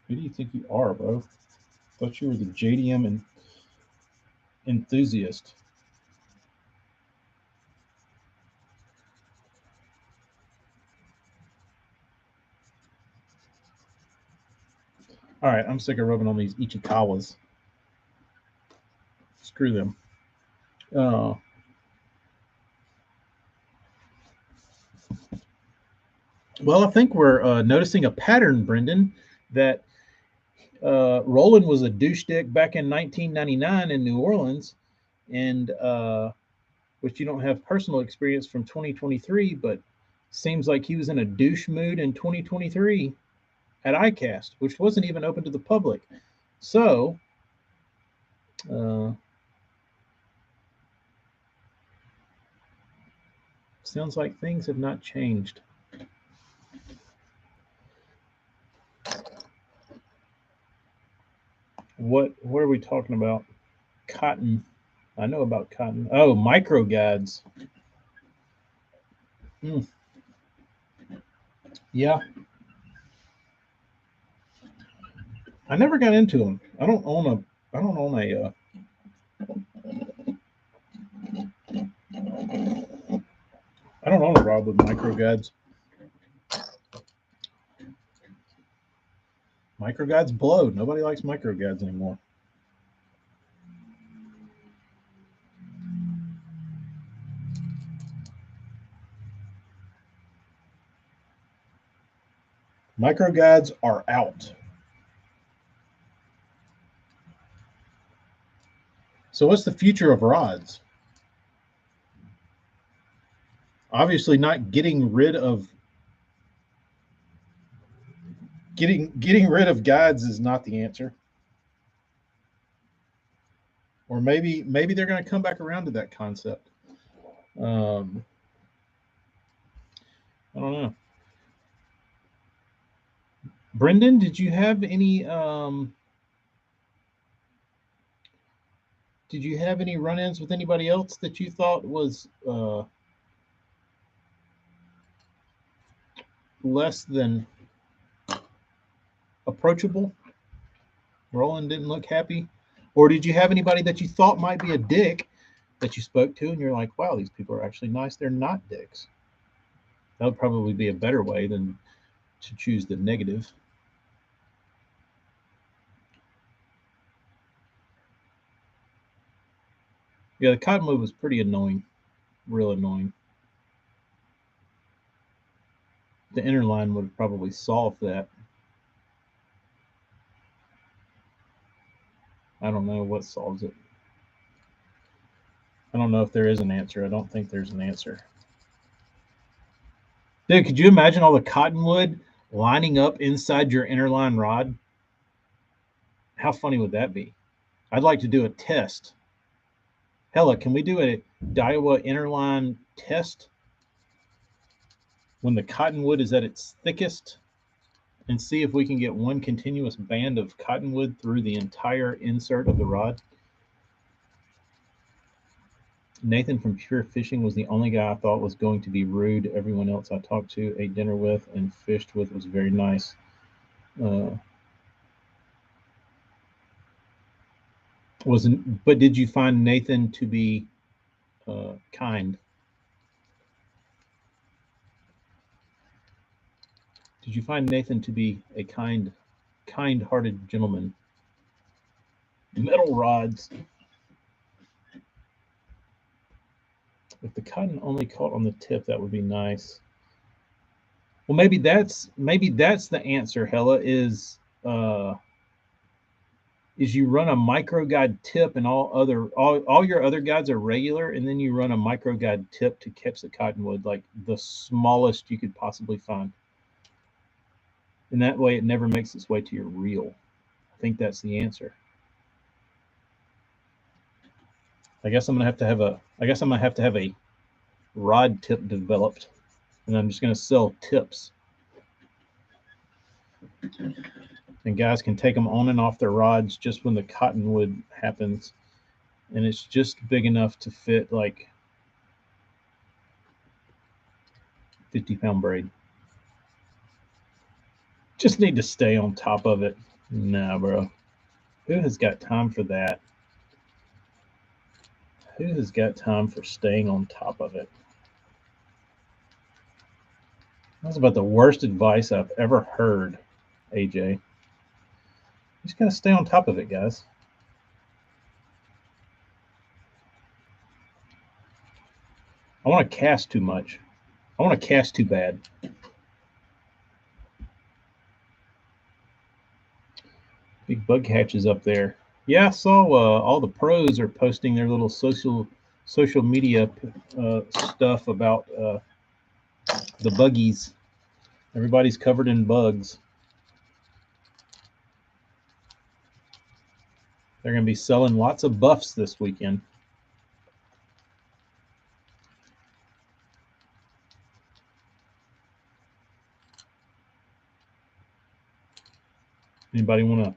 Who do you think you are, bro? Thought you were the JDM enthusiast. All right, I'm sick of rubbing on these Ichikawas. Screw them. Well, I think we're noticing a pattern, Brendan, that Roland was a douche dick back in 1999 in New Orleans, and which you don't have personal experience from 2023, but seems like he was in a douche mood in 2023 at ICAST, which wasn't even open to the public. So, sounds like things have not changed. What are we talking about? Cotton. I know about cotton. Oh, micro guides. Yeah. I never got into them. I don't own a I don't own a rod with micro guides. Micro guides blow. Nobody likes micro guides anymore. Micro guides are out. So what's the future of rods? Obviously not getting rid of guides is not the answer. Or maybe they're going to come back around to that concept. I don't know. Brendan, did you have any run-ins with anybody else that you thought was less than approachable? Roland didn't look happy? Or did you have anybody that you thought might be a dick that you spoke to and you're like, wow, these people are actually nice. They're not dicks. That would probably be a better way than to choose the negative. Yeah, the cottonwood was pretty annoying. Real annoying. The inner line would have probably solved that. I don't know what solves it. I don't know if there is an answer. I don't think there's an answer. Dude, could you imagine all the cottonwood lining up inside your inner line rod? How funny would that be? I'd like to do a test. Hella, can we do a Daiwa innerline test when the cottonwood is at its thickest and see if we can get one continuous band of cottonwood through the entire insert of the rod? Nathan from Pure Fishing was the only guy I thought was going to be rude. Everyone else I talked to, ate dinner with, and fished with was very nice. But did you find Nathan to be kind? Did you find Nathan to be a kind-hearted gentleman? Metal rods. If the cotton only caught on the tip, that would be nice. Well, maybe that's the answer. Hella is you run a micro guide tip and all your other guides are regular, and then you run a micro guide tip to catch the cottonwood, like the smallest you could possibly find. And that way it never makes its way to your reel. I think that's the answer. I guess I'm gonna have to have a rod tip developed, and I'm just gonna sell tips, and guys can take them on and off their rods just when the cottonwood happens, and it's just big enough to fit like 50-pound braid. Just need to stay on top of it. Nah, bro. Who has got time for that? Who has got time for staying on top of it? That's about the worst advice I've ever heard, AJ. You just gotta stay on top of it, guys. I want to cast too much. I want to cast too bad. Big bug hatches up there. Yeah, I saw all the pros are posting their little social media stuff about the buggies. Everybody's covered in bugs. They're going to be selling lots of buffs this weekend. Anybody want to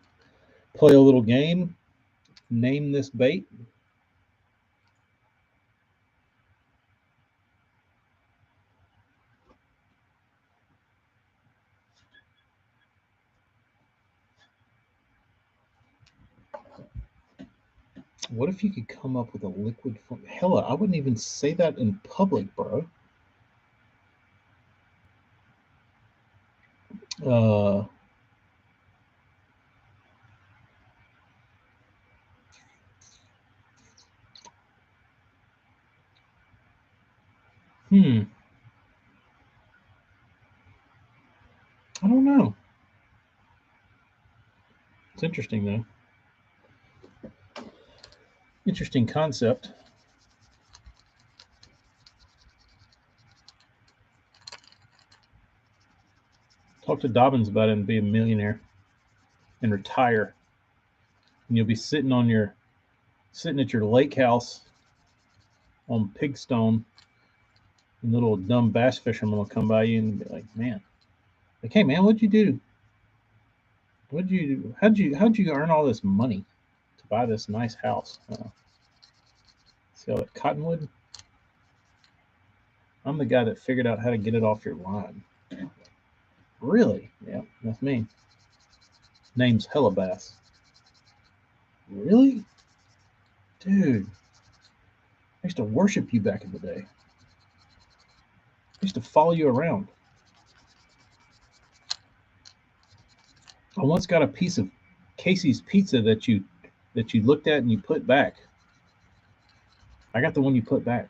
play a little game? Name this bait. What if you could come up with a liquid form? Hella, I wouldn't even say that in public, bro. Uh, hmm. I don't know. It's interesting though. Interesting concept. Talk to Dobbins about it and be a millionaire and retire. And you'll be sitting at your lake house on Pigstone, and little dumb bass fishermen will come by you and be like, man, like, hey man, what'd you do? What'd you do? How'd you earn all this money to buy this nice house? See all that cottonwood? I'm the guy that figured out how to get it off your line. Really? Yeah, that's me. Name's Hellabass. Really? Dude, I used to worship you back in the day. I used to follow you around. I once got a piece of Casey's pizza that you looked at and you put back. I got the one you put back.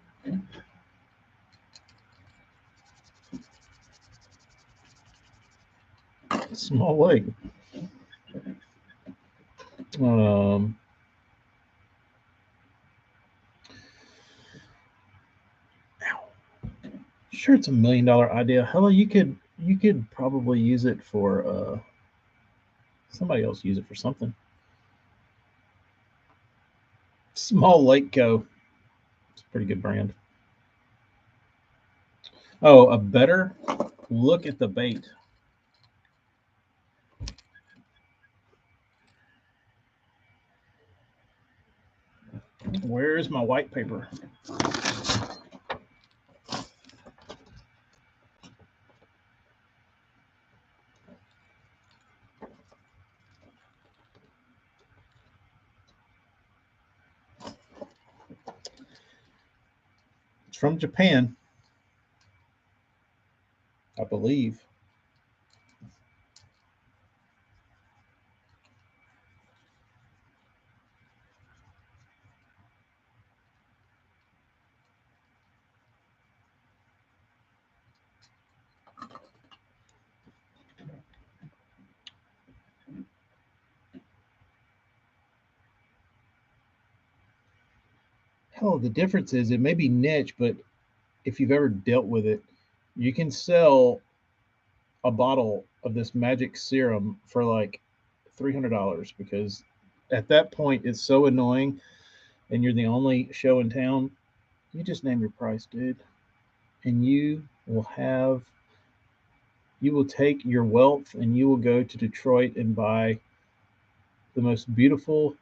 Small leg. Um, sure, it's $1 million idea. Hell, you could probably use it for somebody else use it for something. Small Lake Co. It's a pretty good brand. Oh, a better look at the bait. Where's my white paper? It's from Japan, I believe. Hell, the difference is it may be niche, but if you've ever dealt with it, you can sell a bottle of this magic serum for like $300 because at that point it's so annoying and you're the only show in town. You just name your price, dude, and you will take your wealth and you will go to Detroit and buy the most beautiful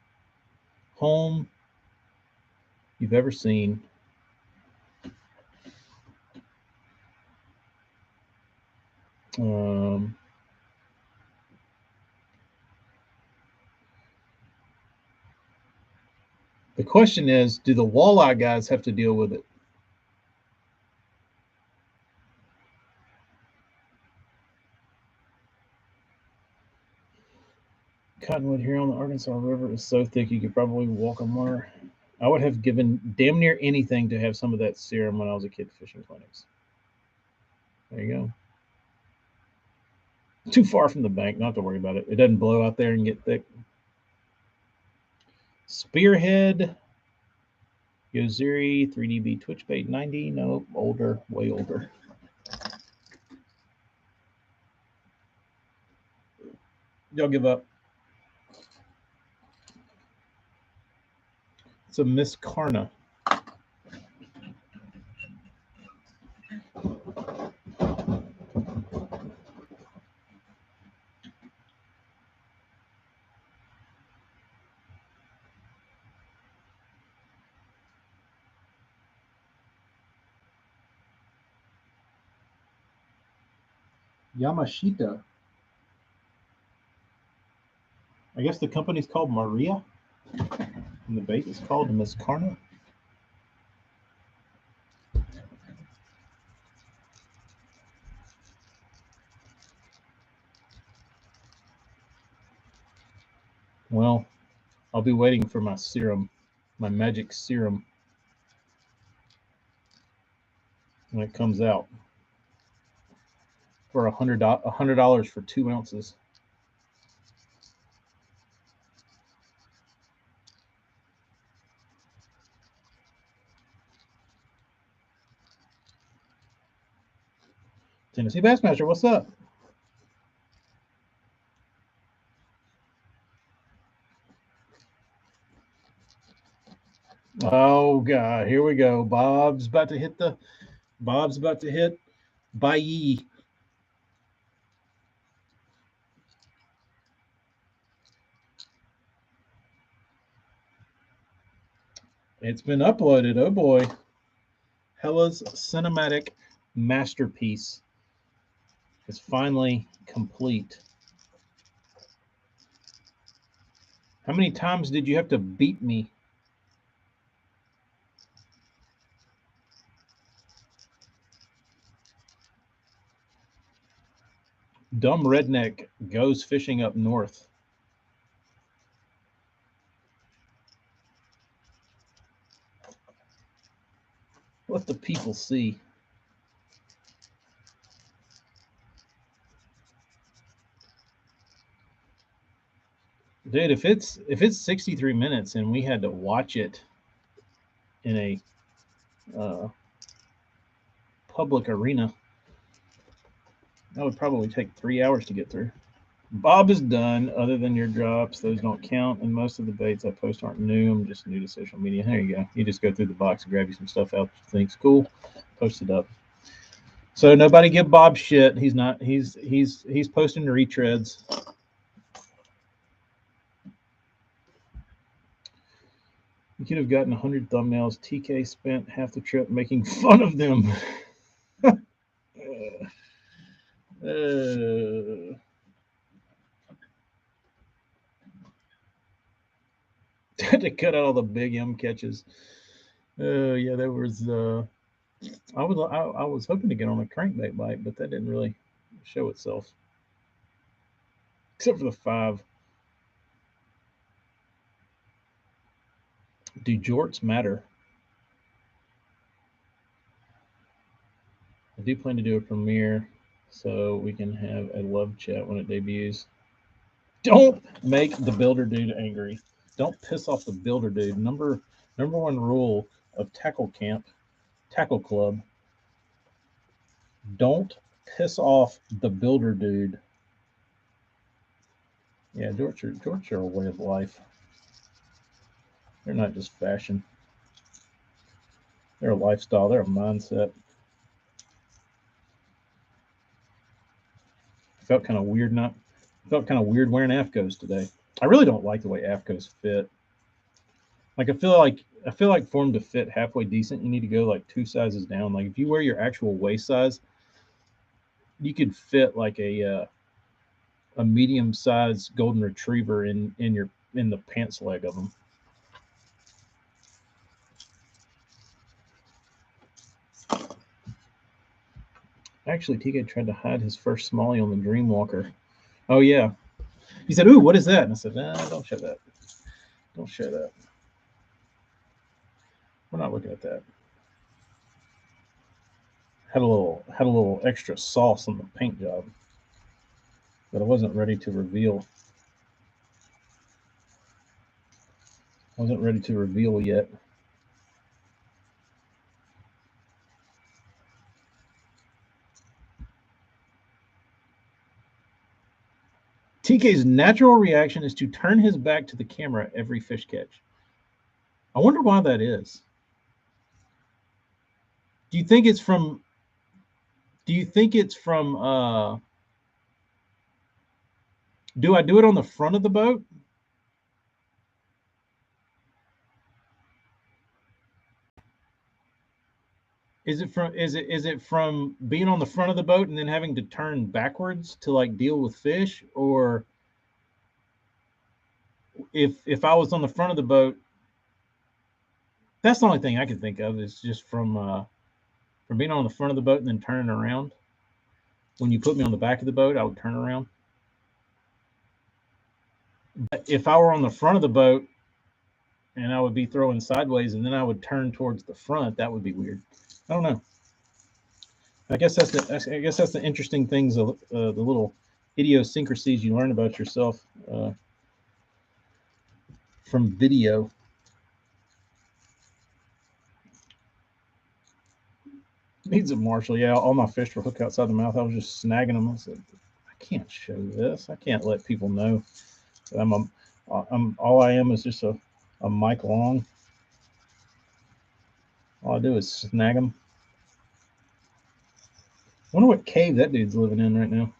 home you've ever seen. Um, the question is, do the walleye guys have to deal with it? Cottonwood here on the Arkansas River is so thick you could probably walk a mile. I would have given damn near anything to have some of that serum when I was a kid fishing clinics. There you go. Too far from the bank, not to worry about it. It doesn't blow out there and get thick. Spearhead, Yoziri, 3DB Twitchbait 90. No, older, way older. Y'all give up. It's a Miss Karna. Yamashita. I guess the company's called Maria, and the bait is called Miss Karna. Well, I'll be waiting for my serum, my magic serum, when it comes out for $100 for 2 ounces. Tennessee Bassmaster, what's up? Oh God, here we go. Bob's about to hit. Bye. It's been uploaded. Oh boy. Hella's cinematic masterpiece is finally complete. How many times did you have to beat me? Dumb redneck goes fishing up north. Let the people see. Dude, if it's 63 minutes and we had to watch it in a uh, public arena, that would probably take 3 hours to get through. Bob is done. Other than your drops, those don't count. And most of the baits I post aren't new. I'm just new to social media. There you go. You just go through the box and grab you some stuff out that you think's cool, post it up. So nobody give Bob shit. He's not. He's posting retreads. You could have gotten 100 thumbnails. TK spent half the trip making fun of them. Had to cut out all the big M catches. Yeah, there was. I was hoping to get on a crankbait bite, but that didn't really show itself, except for the 5. Do jorts matter? I do plan to do a premiere, so we can have a love chat when it debuts. Don't make the builder dude angry. Don't piss off the builder dude. Number one rule of tackle club: don't piss off the builder dude. Yeah, jorts are a way of life. They're not just fashion. They're a lifestyle. They're a mindset. Felt kind of weird wearing AFCOs today. I really don't like the way AFCOs fit. Like I feel like for them to fit halfway decent, you need to go like 2 sizes down. Like if you wear your actual waist size, you could fit like a medium sized golden retriever in the pants leg of them. Actually, TK tried to hide his first Smalley on the Dreamwalker. Oh yeah, he said, "Ooh, what is that?" And I said, "Nah, don't show that. Don't show that. We're not looking at that." Had a little extra sauce on the paint job, but I wasn't ready to reveal. I wasn't ready to reveal yet. TK's natural reaction is to turn his back to the camera every fish catch. I wonder why that is. Do you think it's from do I do it on the front of the boat? Is it from being on the front of the boat and then having to turn backwards to like deal with fish? Or if I was on the front of the boat, that's the only thing I can think of is just from being on the front of the boat and then turning around. When you put me on the back of the boat, I would turn around. But if I were on the front of the boat and I would be throwing sideways and then I would turn towards the front, that would be weird. I don't know. I guess that's the interesting things, the little idiosyncrasies you learn about yourself from video. Needs a Marshall. Yeah, all my fish were hooked outside the mouth. I was just snagging them. I said, I can't show this. I can't let people know that I'm all I am is just a mic long. All I do is snag them. I wonder what cave that dude's living in right now.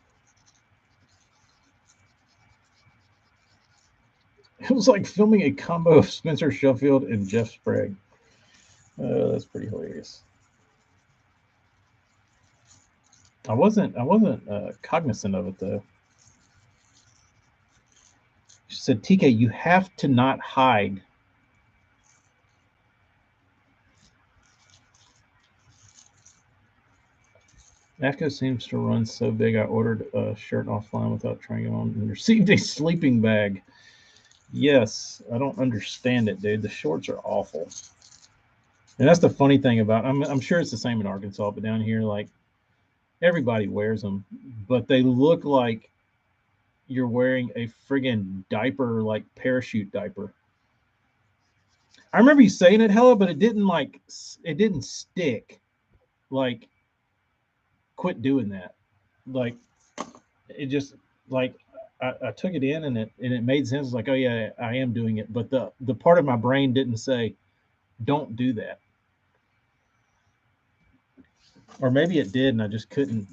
It was like filming a combo of Spencer Sheffield and Jeff Sprague. That's pretty hilarious. I wasn't cognizant of it though. She said, "TK, you have to not hide." AFCO seems to run so big. I ordered a shirt offline without trying it on and received a sleeping bag. Yes, I don't understand it, dude. The shorts are awful. And that's the funny thing about I'm sure it's the same in Arkansas, but down here, like everybody wears them, but they look like you're wearing a friggin' diaper, like parachute diaper. I remember you saying it, Hella, but it didn't stick. Like, quit doing that. Like, it just like I took it in and it made sense. It's like, oh yeah, I am doing it, but the part of my brain didn't say, don't do that. Or maybe it did, and I just couldn't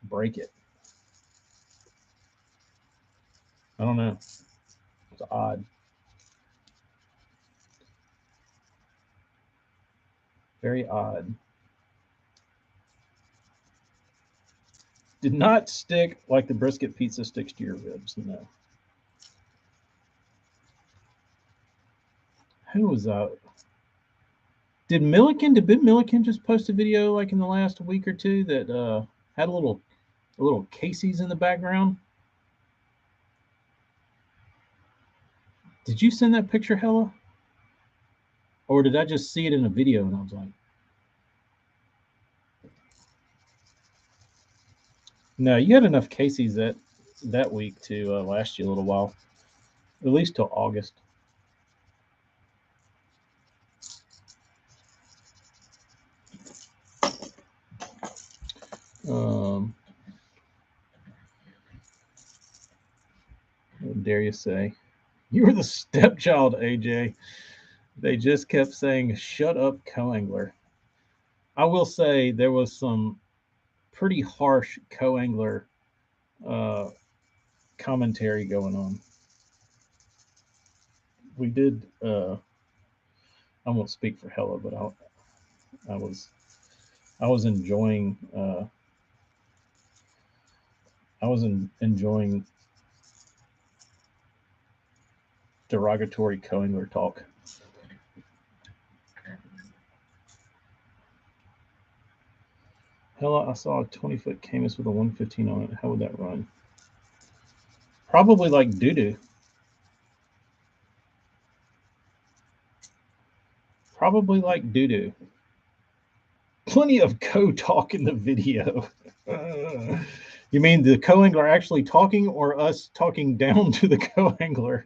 break it. I don't know. It's odd. Very odd. Did not stick like the brisket pizza sticks to your ribs. No. Who was that? Did Ben Milliken just post a video like in the last week or two that had a little Casey's in the background? Did you send that picture, Hella? Or did I just see it in a video and I was like, no, you had enough Casey's that week to last you a little while, at least till August. dare you say? You were the stepchild, AJ. They just kept saying, shut up, co-angler. I will say there was some pretty harsh co-angler uh, commentary going on. We did. I won't speak for Hella, but I was I was enjoying enjoying derogatory co-angler talk. Hella, I saw a 20-foot Camus with a 115 on it. How would that run? Probably like doo-doo. Probably like doo-doo. Plenty of co-talk in the video. You mean the co-angler actually talking or us talking down to the co-angler?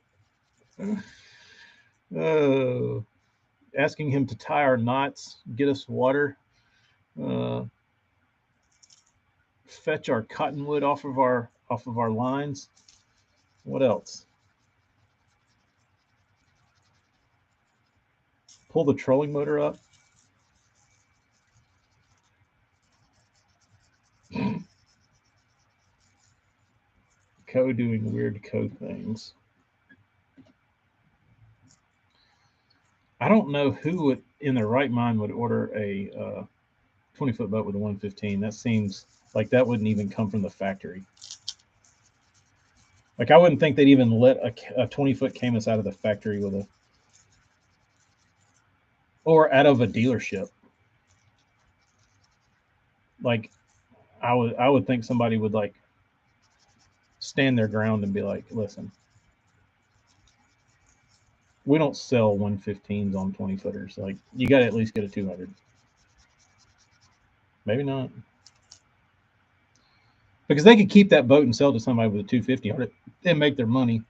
Asking him to tie our knots, get us water, fetch our cottonwood off of our lines. What else? Pull the trolling motor up. Co doing weird co things. I don't know who would, in their right mind, would order a 20-foot boat with a 115. That seems like that wouldn't even come from the factory. Like I wouldn't think they'd even let a 20-foot Camus out of the factory with a, or out of a dealership. Like I would think somebody would like stand their ground and be like, listen, we don't sell 115s on 20 footers. Like you got to at least get a 200. Maybe not. Because they could keep that boat and sell to somebody with a 250 on it and make their money.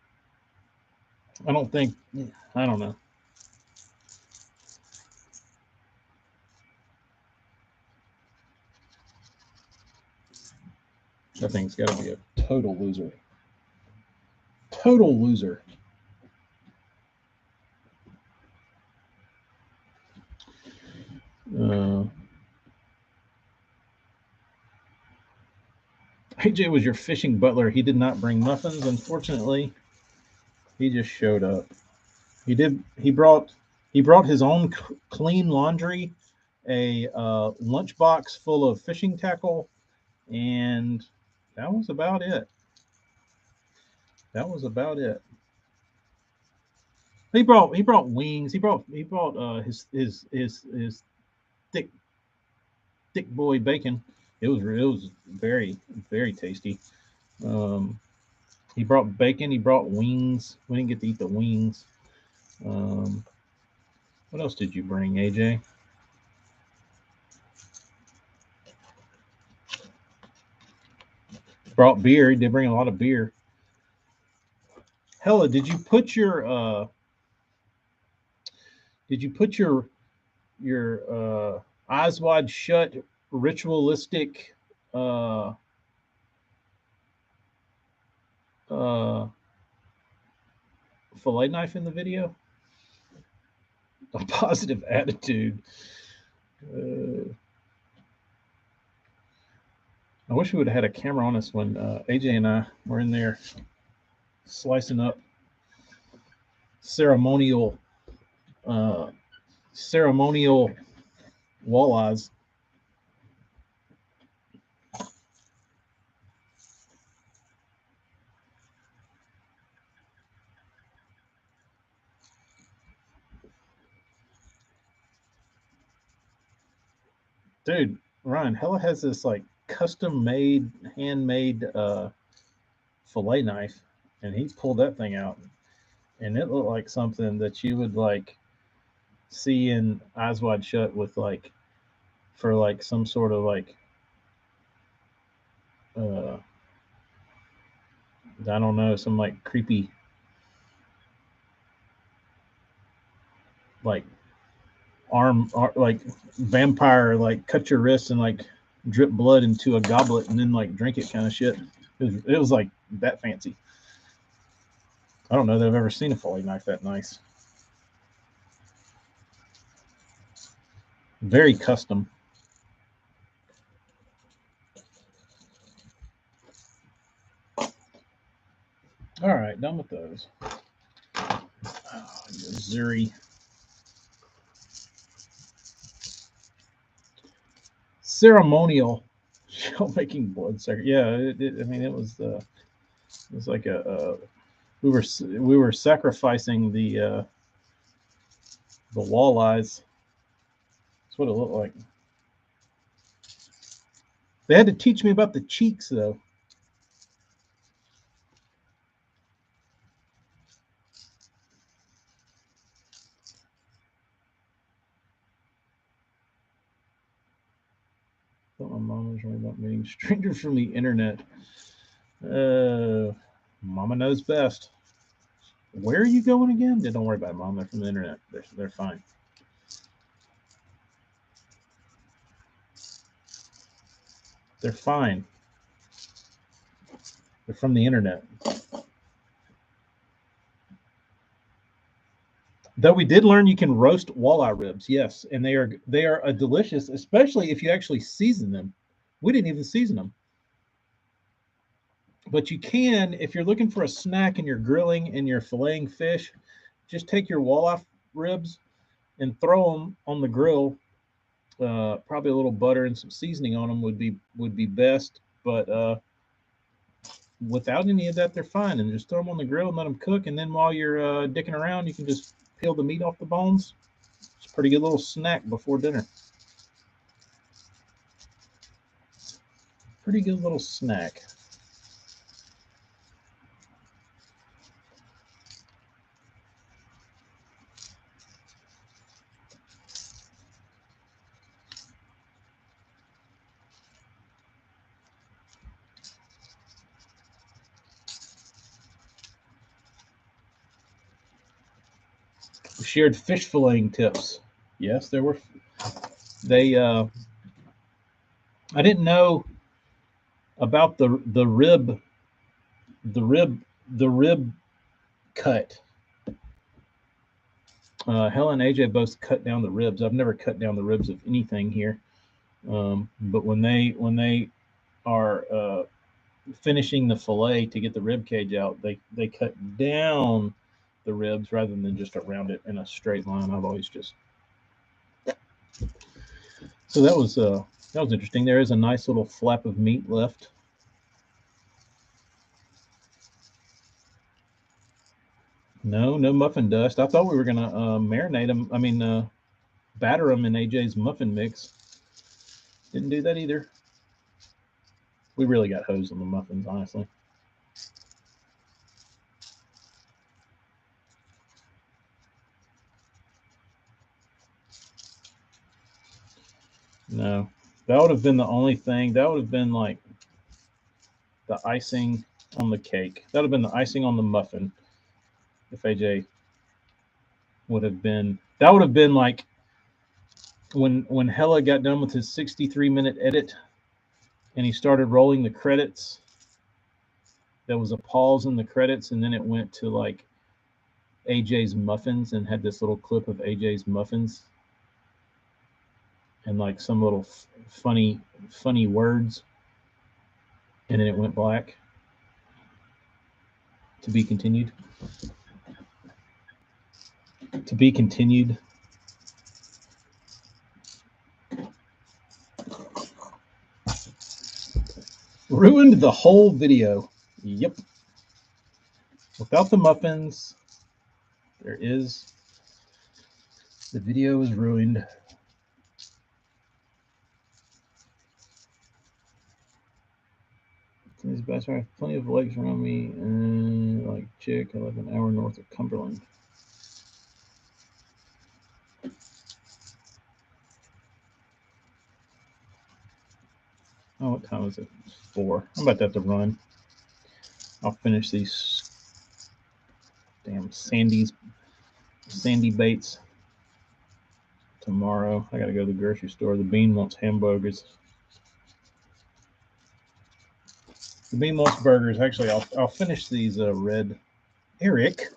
I don't know. That thing's got to be a total loser. Total loser. AJ was your fishing butler. He did not bring muffins, unfortunately. He just showed up. He brought his own clean laundry, a lunchbox full of fishing tackle, and that was about it. That was about it. He brought wings. He brought his thick boy bacon. It was very tasty. He brought bacon. He brought wings. We didn't get to eat the wings. What else did you bring, AJ? Brought beer. He did bring a lot of beer. Hella, did you put your eyes wide shut ritualistic fillet knife in the video? A positive attitude. I wish we would have had a camera on us when AJ and I were in there slicing up ceremonial walleyes. Dude, Ryan, Hella has this like custom made, handmade fillet knife, and he pulled that thing out, and it looked like something that you would like see in Eyes Wide Shut with like for like some sort of like I don't know, some like creepy like arm like vampire, like cut your wrist and like drip blood into a goblet and then like drink it kind of shit. It was like that fancy. I don't know that I've ever seen a fillet knife that nice. Very custom. All right, done with those. Zuri. Ceremonial shell making blood sucker. Yeah, I mean, it was like we were sacrificing the walleyes. That's what it looked like. They had to teach me about the cheeks though. I thought my mom was right about meeting strangers from the internet. Mama knows best. Where are you going again? Don't worry about it, Mom. They're from the internet. They're fine. They're fine. They're from the internet. Though we did learn you can roast walleye ribs, yes, and they are a delicious, especially if you actually season them. We didn't even season them, but you can if you're looking for a snack and you're grilling and you're filleting fish. Just take your walleye ribs and throw them on the grill. Probably a little butter and some seasoning on them would be best, but without any of that, they're fine. And just throw them on the grill and let them cook. And then while you're dicking around, you can just peel the meat off the bones. It's a pretty good little snack before dinner. Pretty good little snack. We shared fish filleting tips. Yes, there were. They. I didn't know about the rib, the rib, the rib cut. Helen and AJ both cut down the ribs. I've never cut down the ribs of anything here, but when they are finishing the fillet to get the rib cage out, they cut down the ribs rather than just around it in a straight line. I've always just so that was interesting. There is a nice little flap of meat left. No, no muffin dust. I thought we were gonna marinate them. I mean, batter them in AJ's muffin mix. Didn't do that either. We really got hosed on the muffins, honestly. No, that would have been the only thing. That would have been like the icing on the cake. That would have been the icing on the muffin. If AJ would have been, that would have been like when Hella got done with his 63-minute edit and he started rolling the credits. There was a pause in the credits, and then it went to like AJ's muffins and had this little clip of AJ's muffins and like some little funny words, and then it went black. To be continued. To be continued. Ruined the whole video. Yep. Without the muffins, the video is ruined. These best I have plenty of lakes around me, and like Chick, I live an hour north of Cumberland. Oh, what time is it? It's 4. I'm about to have to run. I'll finish these damn sandy baits tomorrow. I gotta go to the grocery store. The Bean wants hamburgers. The Bean wants burgers. Actually, I'll finish these red Eric.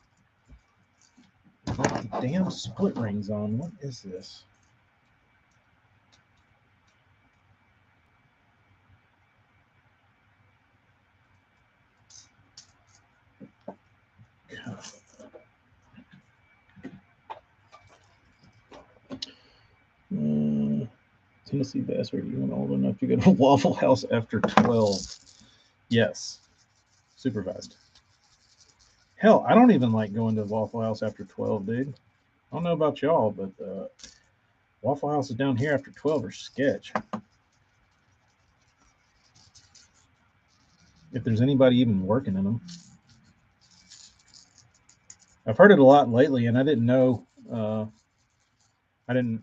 Oh, damn split rings on. What is this? Tennessee Bass, are you old enough to go to Waffle House after 12? Yes. Supervised. Hell, I don't even like going to Waffle House after 12, dude. I don't know about y'all, but Waffle Houses down here after 12 are sketch. If there's anybody even working in them. I've heard it a lot lately, and I didn't know.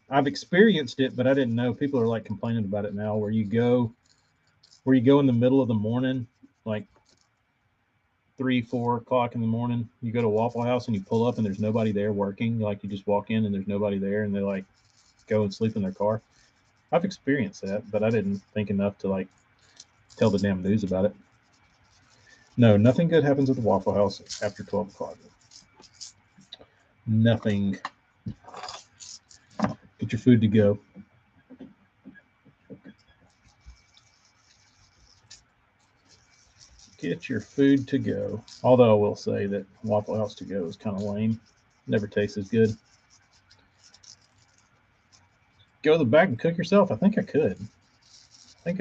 I've experienced it, but I didn't know. People are like complaining about it now. Where you go in the middle of the morning, like 3, 4 o'clock in the morning, you go to Waffle House and you pull up and there's nobody there working. Like you just walk in and there's nobody there, and they like go and sleep in their car. I've experienced that, but I didn't think enough to like tell the damn news about it. No, nothing good happens at the Waffle House after 12 o'clock. Nothing. Get your food to go. Get your food to go. Although I will say that Waffle House to go is kind of lame. Never tastes as good. Go to the back and cook yourself? I think I could. I think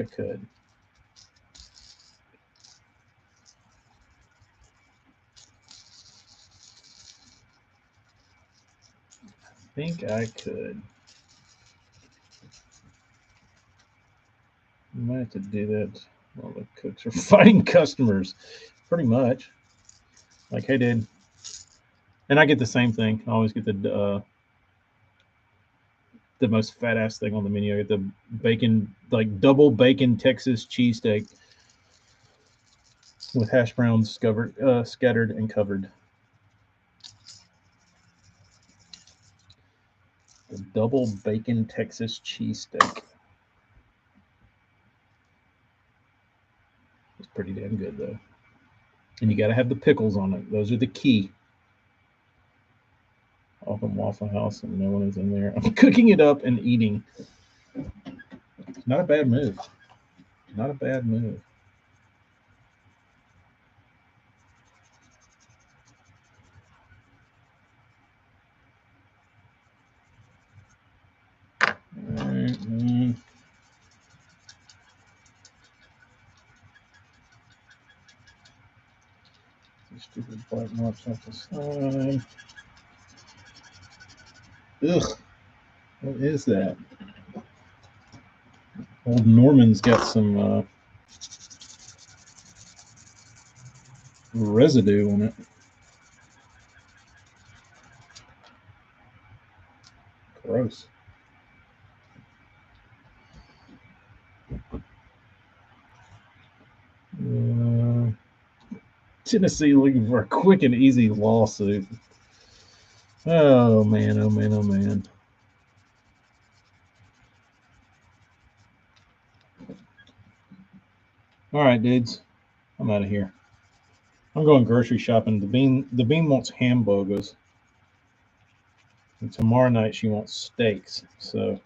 I could. You might have to do that while the cooks are fighting customers. Pretty much. Like, hey, dude. And I get the same thing. I always get the most fat ass thing on the menu. I get the bacon, like double bacon Texas cheesesteak with hash browns scattered and covered. The double bacon Texas cheesesteak. It's pretty damn good though. And you got to have the pickles on it. Those are the key. Off from Waffle House, and no one is in there. I'm cooking it up and eating. Not a bad move. Not a bad move. Mm-hmm. Stupid black marks off the side. Ugh. What is that? Old Norman's got some residue on it. Gross. Tennessee looking for a quick and easy lawsuit. Oh man, oh man, oh man. All right, dudes. I'm out of here. I'm going grocery shopping. The bean wants hamburgers. And tomorrow night she wants steaks. So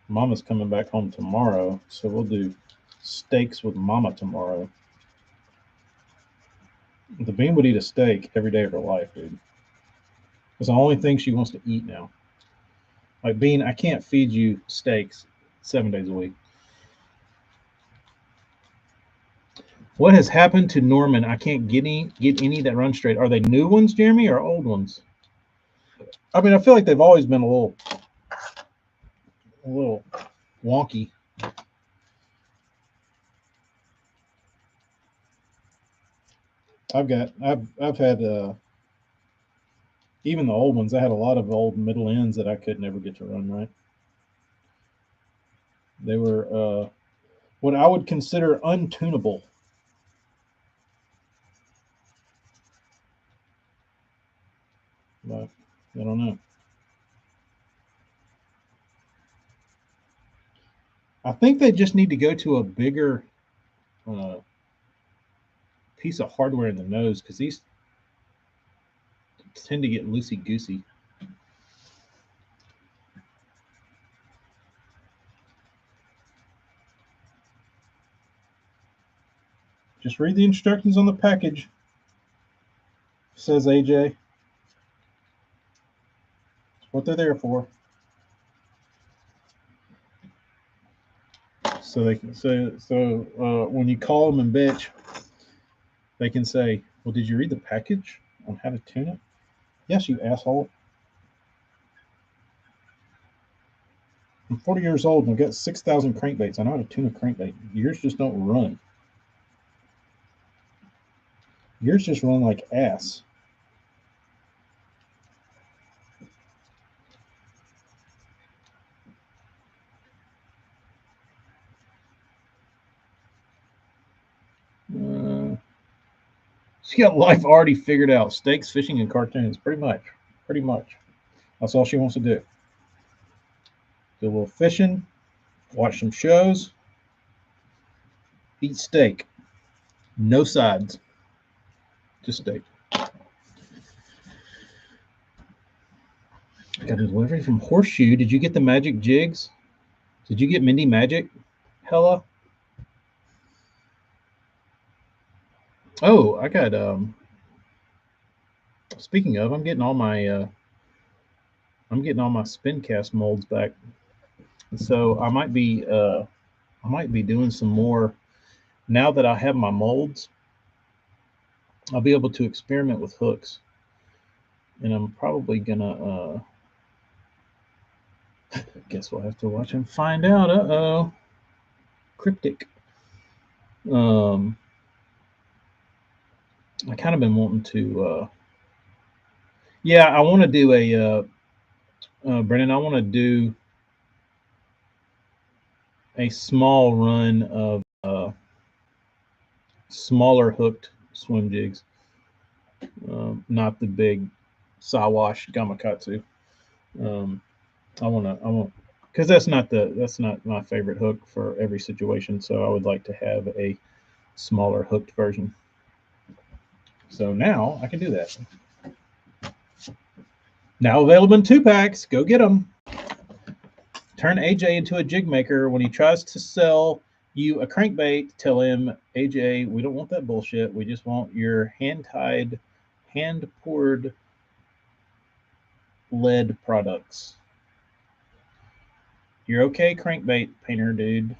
Mama's coming back home tomorrow. So we'll do steaks with Mama tomorrow. The bean would eat a steak every day of her life, dude. It's the only thing she wants to eat now. Like Bean, I can't feed you steaks 7 days a week. What has happened to Norman? I can't get any that run straight. Are they new ones, Jeremy, or old ones? I mean, I feel like they've always been a little wonky. I've had even the old ones. I had a lot of old middle ends that I could never get to run right. They were what I would consider untunable. But I don't know. I think they just need to go to a bigger piece of hardware in the nose because these tend to get loosey-goosey. Just read the instructions on the package, says AJ. That's what they're there for. So they can say, when you call them and bitch, they can say, well, did you read the package on how to tune it? Yes, you asshole. I'm 40 years old and I've got 6,000 crankbaits. I know how to tune a crankbait. Yours just don't run. Yours just run like ass. She got life already figured out. Steaks, fishing, and cartoons. Pretty much. Pretty much. That's all she wants to do. Do a little fishing, watch some shows, eat steak. No sides. Just steak. Got a delivery from Horseshoe. Did you get the magic jigs? Did you get Mindy Magic? Hella? Oh, I got speaking of, I'm getting all my spin cast molds back. So I might be doing some more now that I have my molds. I'll be able to experiment with hooks. And I'm probably gonna I guess we'll have to watch and find out. Uh-oh. Cryptic. I kind of been wanting to yeah, I want to do a Brennan, I want to do a small run of smaller hooked swim jigs, not the big Sawash Gamakatsu. I want, because that's not my favorite hook for every situation. So I would like to have a smaller hooked version. So now I can do that. Now available in 2-packs. Go get them. Turn AJ into a jig maker. When he tries to sell you a crankbait, tell him, AJ, we don't want that bullshit. We just want your hand-tied, hand-poured lead products. You're okay, crankbait painter dude.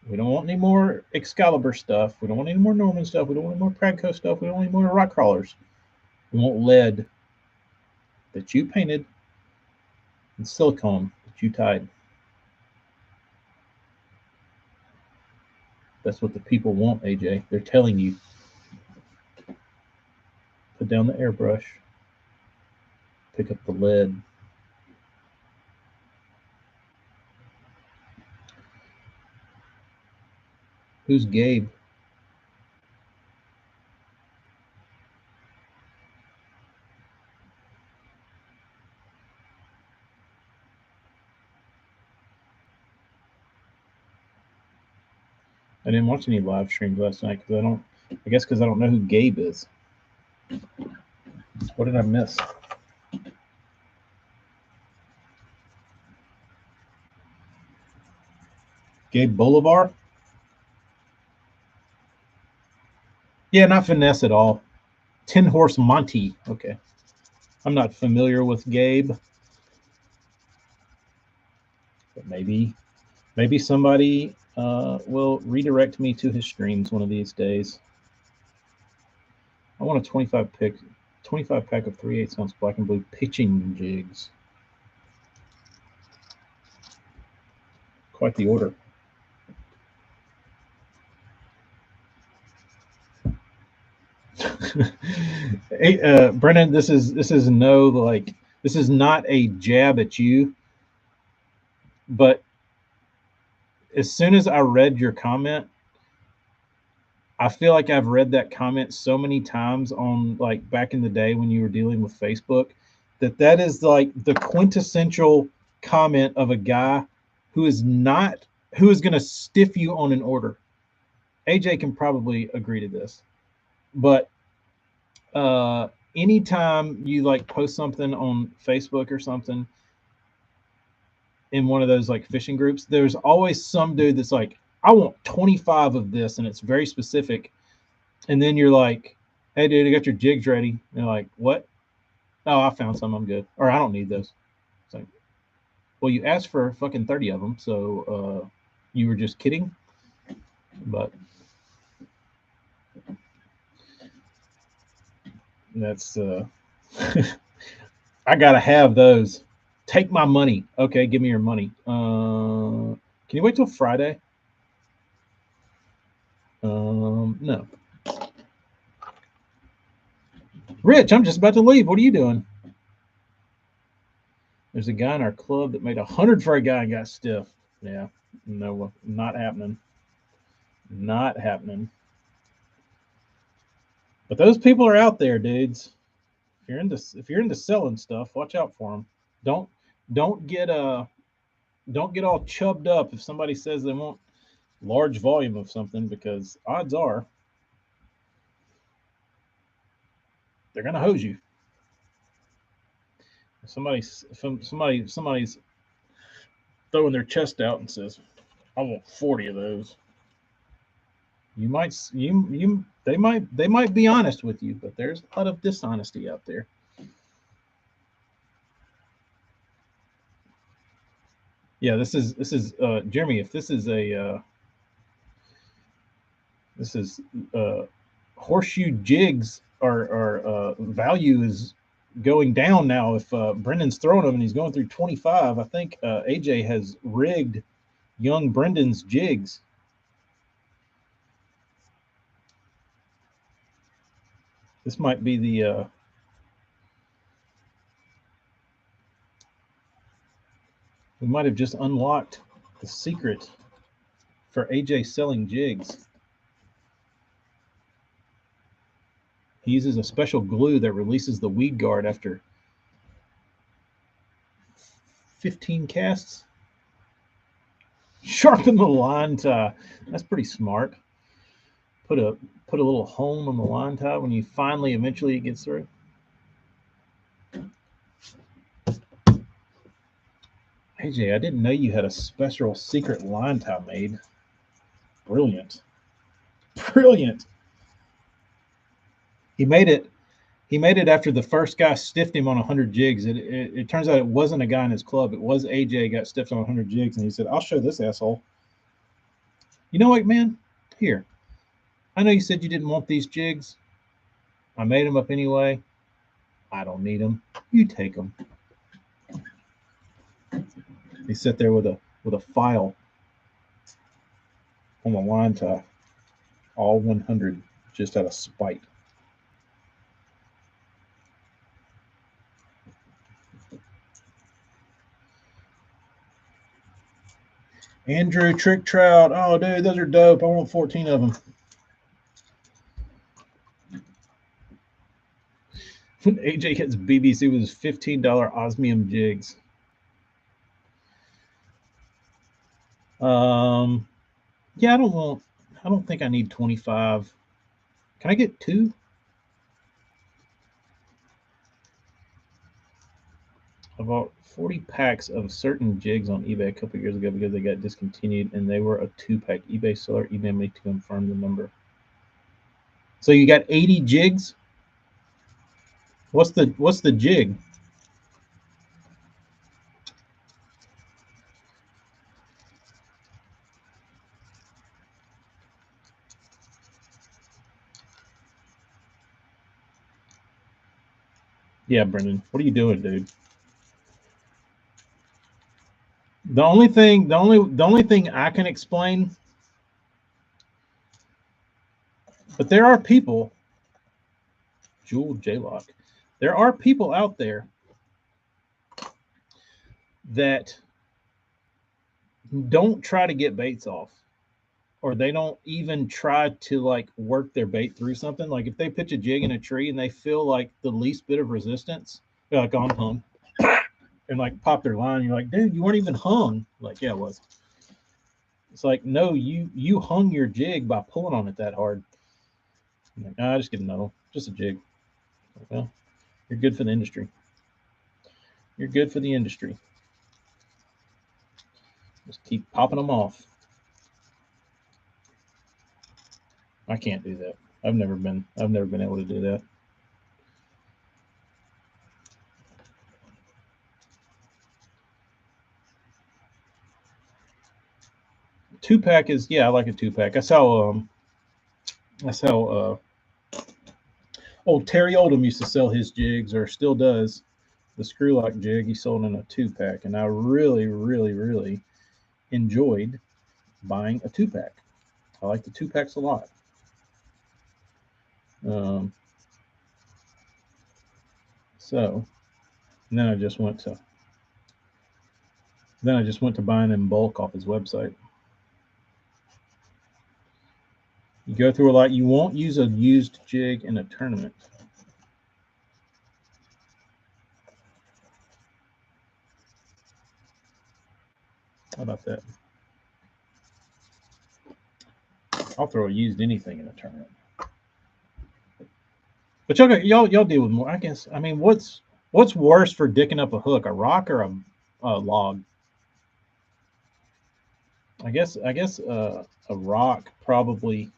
We don't want any more Excalibur stuff. We don't want any more Norman stuff. We don't want any more Pradco stuff. We don't want any more rock crawlers. We want lead that you painted and silicone that you tied. That's what the people want, AJ. They're telling you. Put down the airbrush. Pick up the lead. Who's Gabe? I didn't watch any live streams last night because I don't know who Gabe is. What did I miss? Gabe Bolivar? Yeah, not finesse at all. 10 Horse Monty. Okay. I'm not familiar with Gabe. But maybe somebody will redirect me to his streams one of these days. I want a 25 pack of 3/8 ounce black and blue pitching jigs. Quite the order. Hey, Brennan, this is not a jab at you, but as soon as I read your comment, I feel like I've read that comment so many times on, like, back in the day when you were dealing with Facebook, that is like the quintessential comment of a guy who is going to stiff you on an order. AJ can probably agree to this, but anytime you like post something on Facebook or something in one of those like fishing groups, there's always some dude that's like, I want 25 of this, and it's very specific. And then you're like, hey, dude, I got your jigs ready. And you're like, what? Oh, I found some. I'm good. Or I don't need those. It's like, well, you asked for fucking 30 of them, so you were just kidding. But that's I gotta have those. Take my money. Okay, give me your money. Can you wait till Friday? No. Rich, I'm just about to leave. What are you doing? There's a guy in our club that made 100 for a guy and got stiff. Yeah, no, not happening. Not happening. But those people are out there, dudes. If you're into selling stuff, watch out for them. Don't don't get don't get all chubbed up if somebody says they want large volume of something, because odds are they're gonna hose you. If somebody's throwing their chest out and says, "I want 40 of those." They might be honest with you, but there's a lot of dishonesty out there. Yeah, this is Jeremy. If this is horseshoe jigs, our value is going down now. If Brendan's throwing them and he's going through 25, I think AJ has rigged young Brendan's jigs. This might be the we might have just unlocked the secret for AJ selling jigs. He uses a special glue that releases the weed guard after 15 casts. Sharpen the line tie. That's pretty smart. Put a little hole on the line tie when you finally eventually it gets through. AJ, I didn't know you had a special secret line tie made. Brilliant. Brilliant. He made it. He made it after the first guy stiffed him on 100 jigs. It turns out it wasn't a guy in his club. It was AJ got stiffed on 100 jigs, and he said, "I'll show this asshole." You know what, man? Here. I know you said you didn't want these jigs. I made them up anyway. I don't need them. You take them. He sat there with a file on the line tie, all 100, just out of spite. Andrew Trick Trout. Oh, dude, those are dope. I want 14 of them. When AJ hits BBC with his $15 osmium jigs. Yeah, I don't think I need 25. Can I get 2? I bought 40 packs of certain jigs on eBay a couple years ago because they got discontinued, and they were a 2-pack. eBay seller emailed me to confirm the number. So you got 80 jigs? What's the jig? Yeah, Brendan, what are you doing, dude? The only thing I can explain, but there are people, Jewel Jaylock, there are people out there that don't try to get baits off, or they don't even try to like work their bait through something. Like if they pitch a jig in a tree and they feel like the least bit of resistance, they're like, I'm hung, and like pop their line. You're like, dude, you weren't even hung. Like, yeah, it was. It's like, no, you hung your jig by pulling on it that hard. I'm like, nah, just get another one. Just a jig. Well, you're good for the industry. You're good for the industry. Just keep popping them off. I can't do that. I've never been able to do that. Two pack is, yeah, I like a two pack. That's how old Terry Oldham used to sell his jigs, or still does. The screw lock jig he sold in a two pack, and I really, really, really enjoyed buying a two pack. I like the two packs a lot. Um, so and then I just went to buying in bulk off his website. You go through a lot. You won't use a used jig in a tournament. How about that? I'll throw a used anything in a tournament. But y'all deal with more. I guess. I mean, what's worse for dicking up a hook, a rock or a log? I guess a rock probably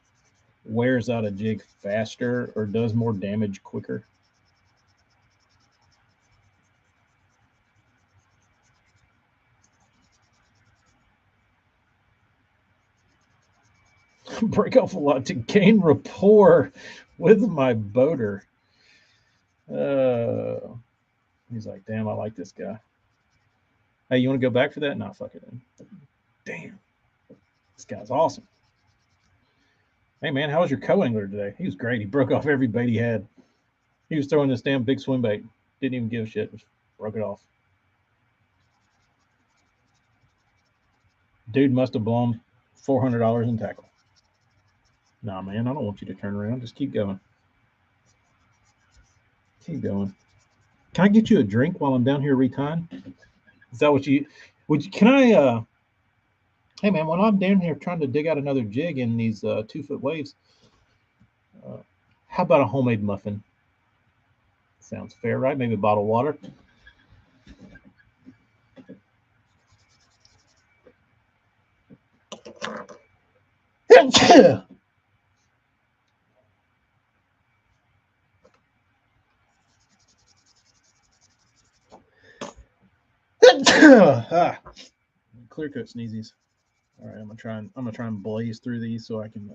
wears out a jig faster or does more damage quicker. Break off a lot to gain rapport with my boater. Uh, he's like, damn, I like this guy. Hey, you want to go back for that? Nah, fuck it. Then. Damn, this guy's awesome. Hey man, how was your co-angler today? He was great. He broke off every bait he had. He was throwing this damn big swim bait. Didn't even give a shit. Just broke it off. Dude must have blown $400 in tackle. Nah, man, I don't want you to turn around. Just keep going. Keep going. Can I get you a drink while I'm down here retying? Is that what you would? Can I? Hey man, when I'm down here trying to dig out another jig in these 2 foot waves, uh, how about a homemade muffin? Sounds fair, right? Maybe a bottle of water. Clear coat sneezies. All right, I'm gonna try and blaze through these so I can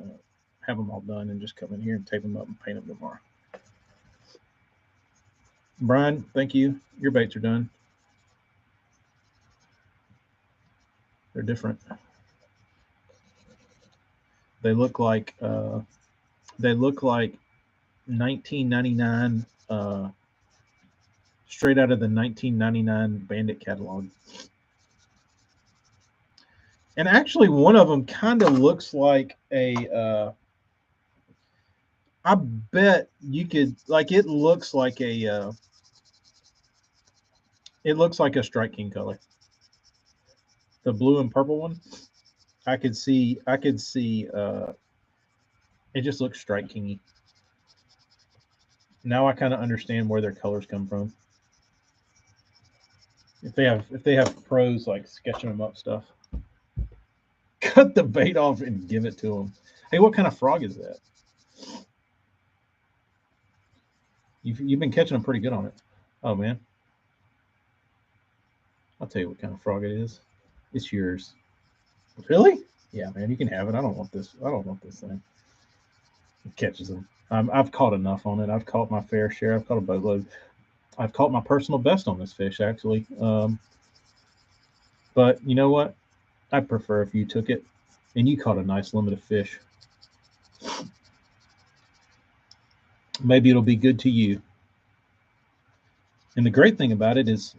have them all done and just come in here and tape them up and paint them tomorrow. Brian, thank you. Your baits are done. They're different. They look like 1999 straight out of the 1999 Bandit catalog. And actually, one of them kind of looks like a. I bet you could like it looks like a. It looks like a Strike King color. The blue and purple one. I could see. I could see. It just looks Strike Kingy. Now I kind of understand where their colors come from. If they have pros like sketching them up stuff. Cut the bait off and give it to them. Hey, what kind of frog is that? You've been catching them pretty good on it. Oh man, I'll tell you what kind of frog it is. It's yours. Really? Yeah, man, you can have it. I don't want this. I don't want this thing. It catches them. I've caught enough on it. I've caught my fair share. I've caught a boatload. I've caught my personal best on this fish actually. But you know what? I'd prefer if you took it and you caught a nice limited fish. Maybe it'll be good to you. And the great thing about it is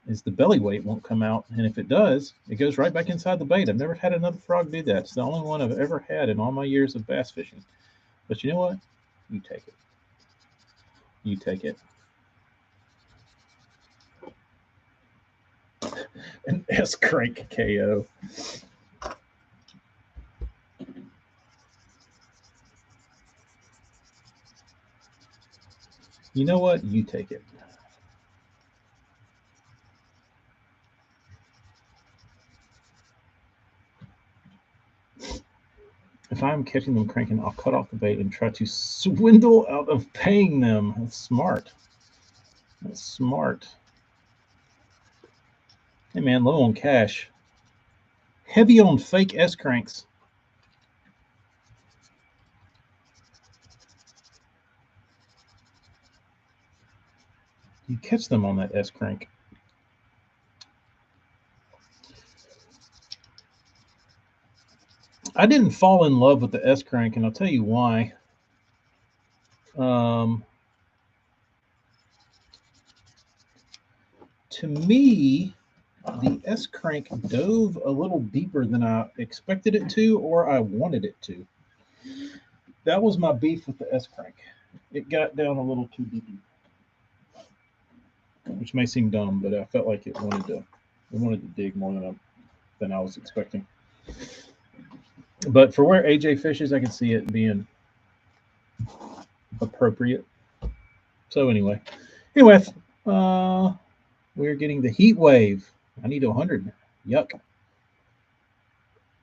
the belly weight won't come out, and if it does, it goes right back inside the bait. I've never had another frog do that. It's the only one I've ever had in all my years of bass fishing. But you know what? You take it. You take it. An S crank KO. You know what? You take it. If I'm catching them cranking, I'll cut off the bait and try to swindle out of paying them. That's smart. That's smart. Hey man, low on cash. Heavy on fake S cranks. You catch them on that S crank. I didn't fall in love with the S crank, and I'll tell you why. To me, the S crank dove a little deeper than I expected it to, or I wanted it to. That was my beef with the S crank. It got down a little too deep, which may seem dumb, but I felt like it wanted to dig more than I was expecting. But for where AJ fishes, I can see it being appropriate. So anyway, we're getting the heat wave. I need 100. Yuck.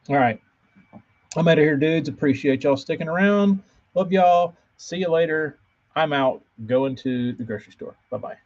All right. I'm out of here, dudes. Appreciate y'all sticking around. Love y'all. See you later. I'm out. Going to the grocery store. Bye bye.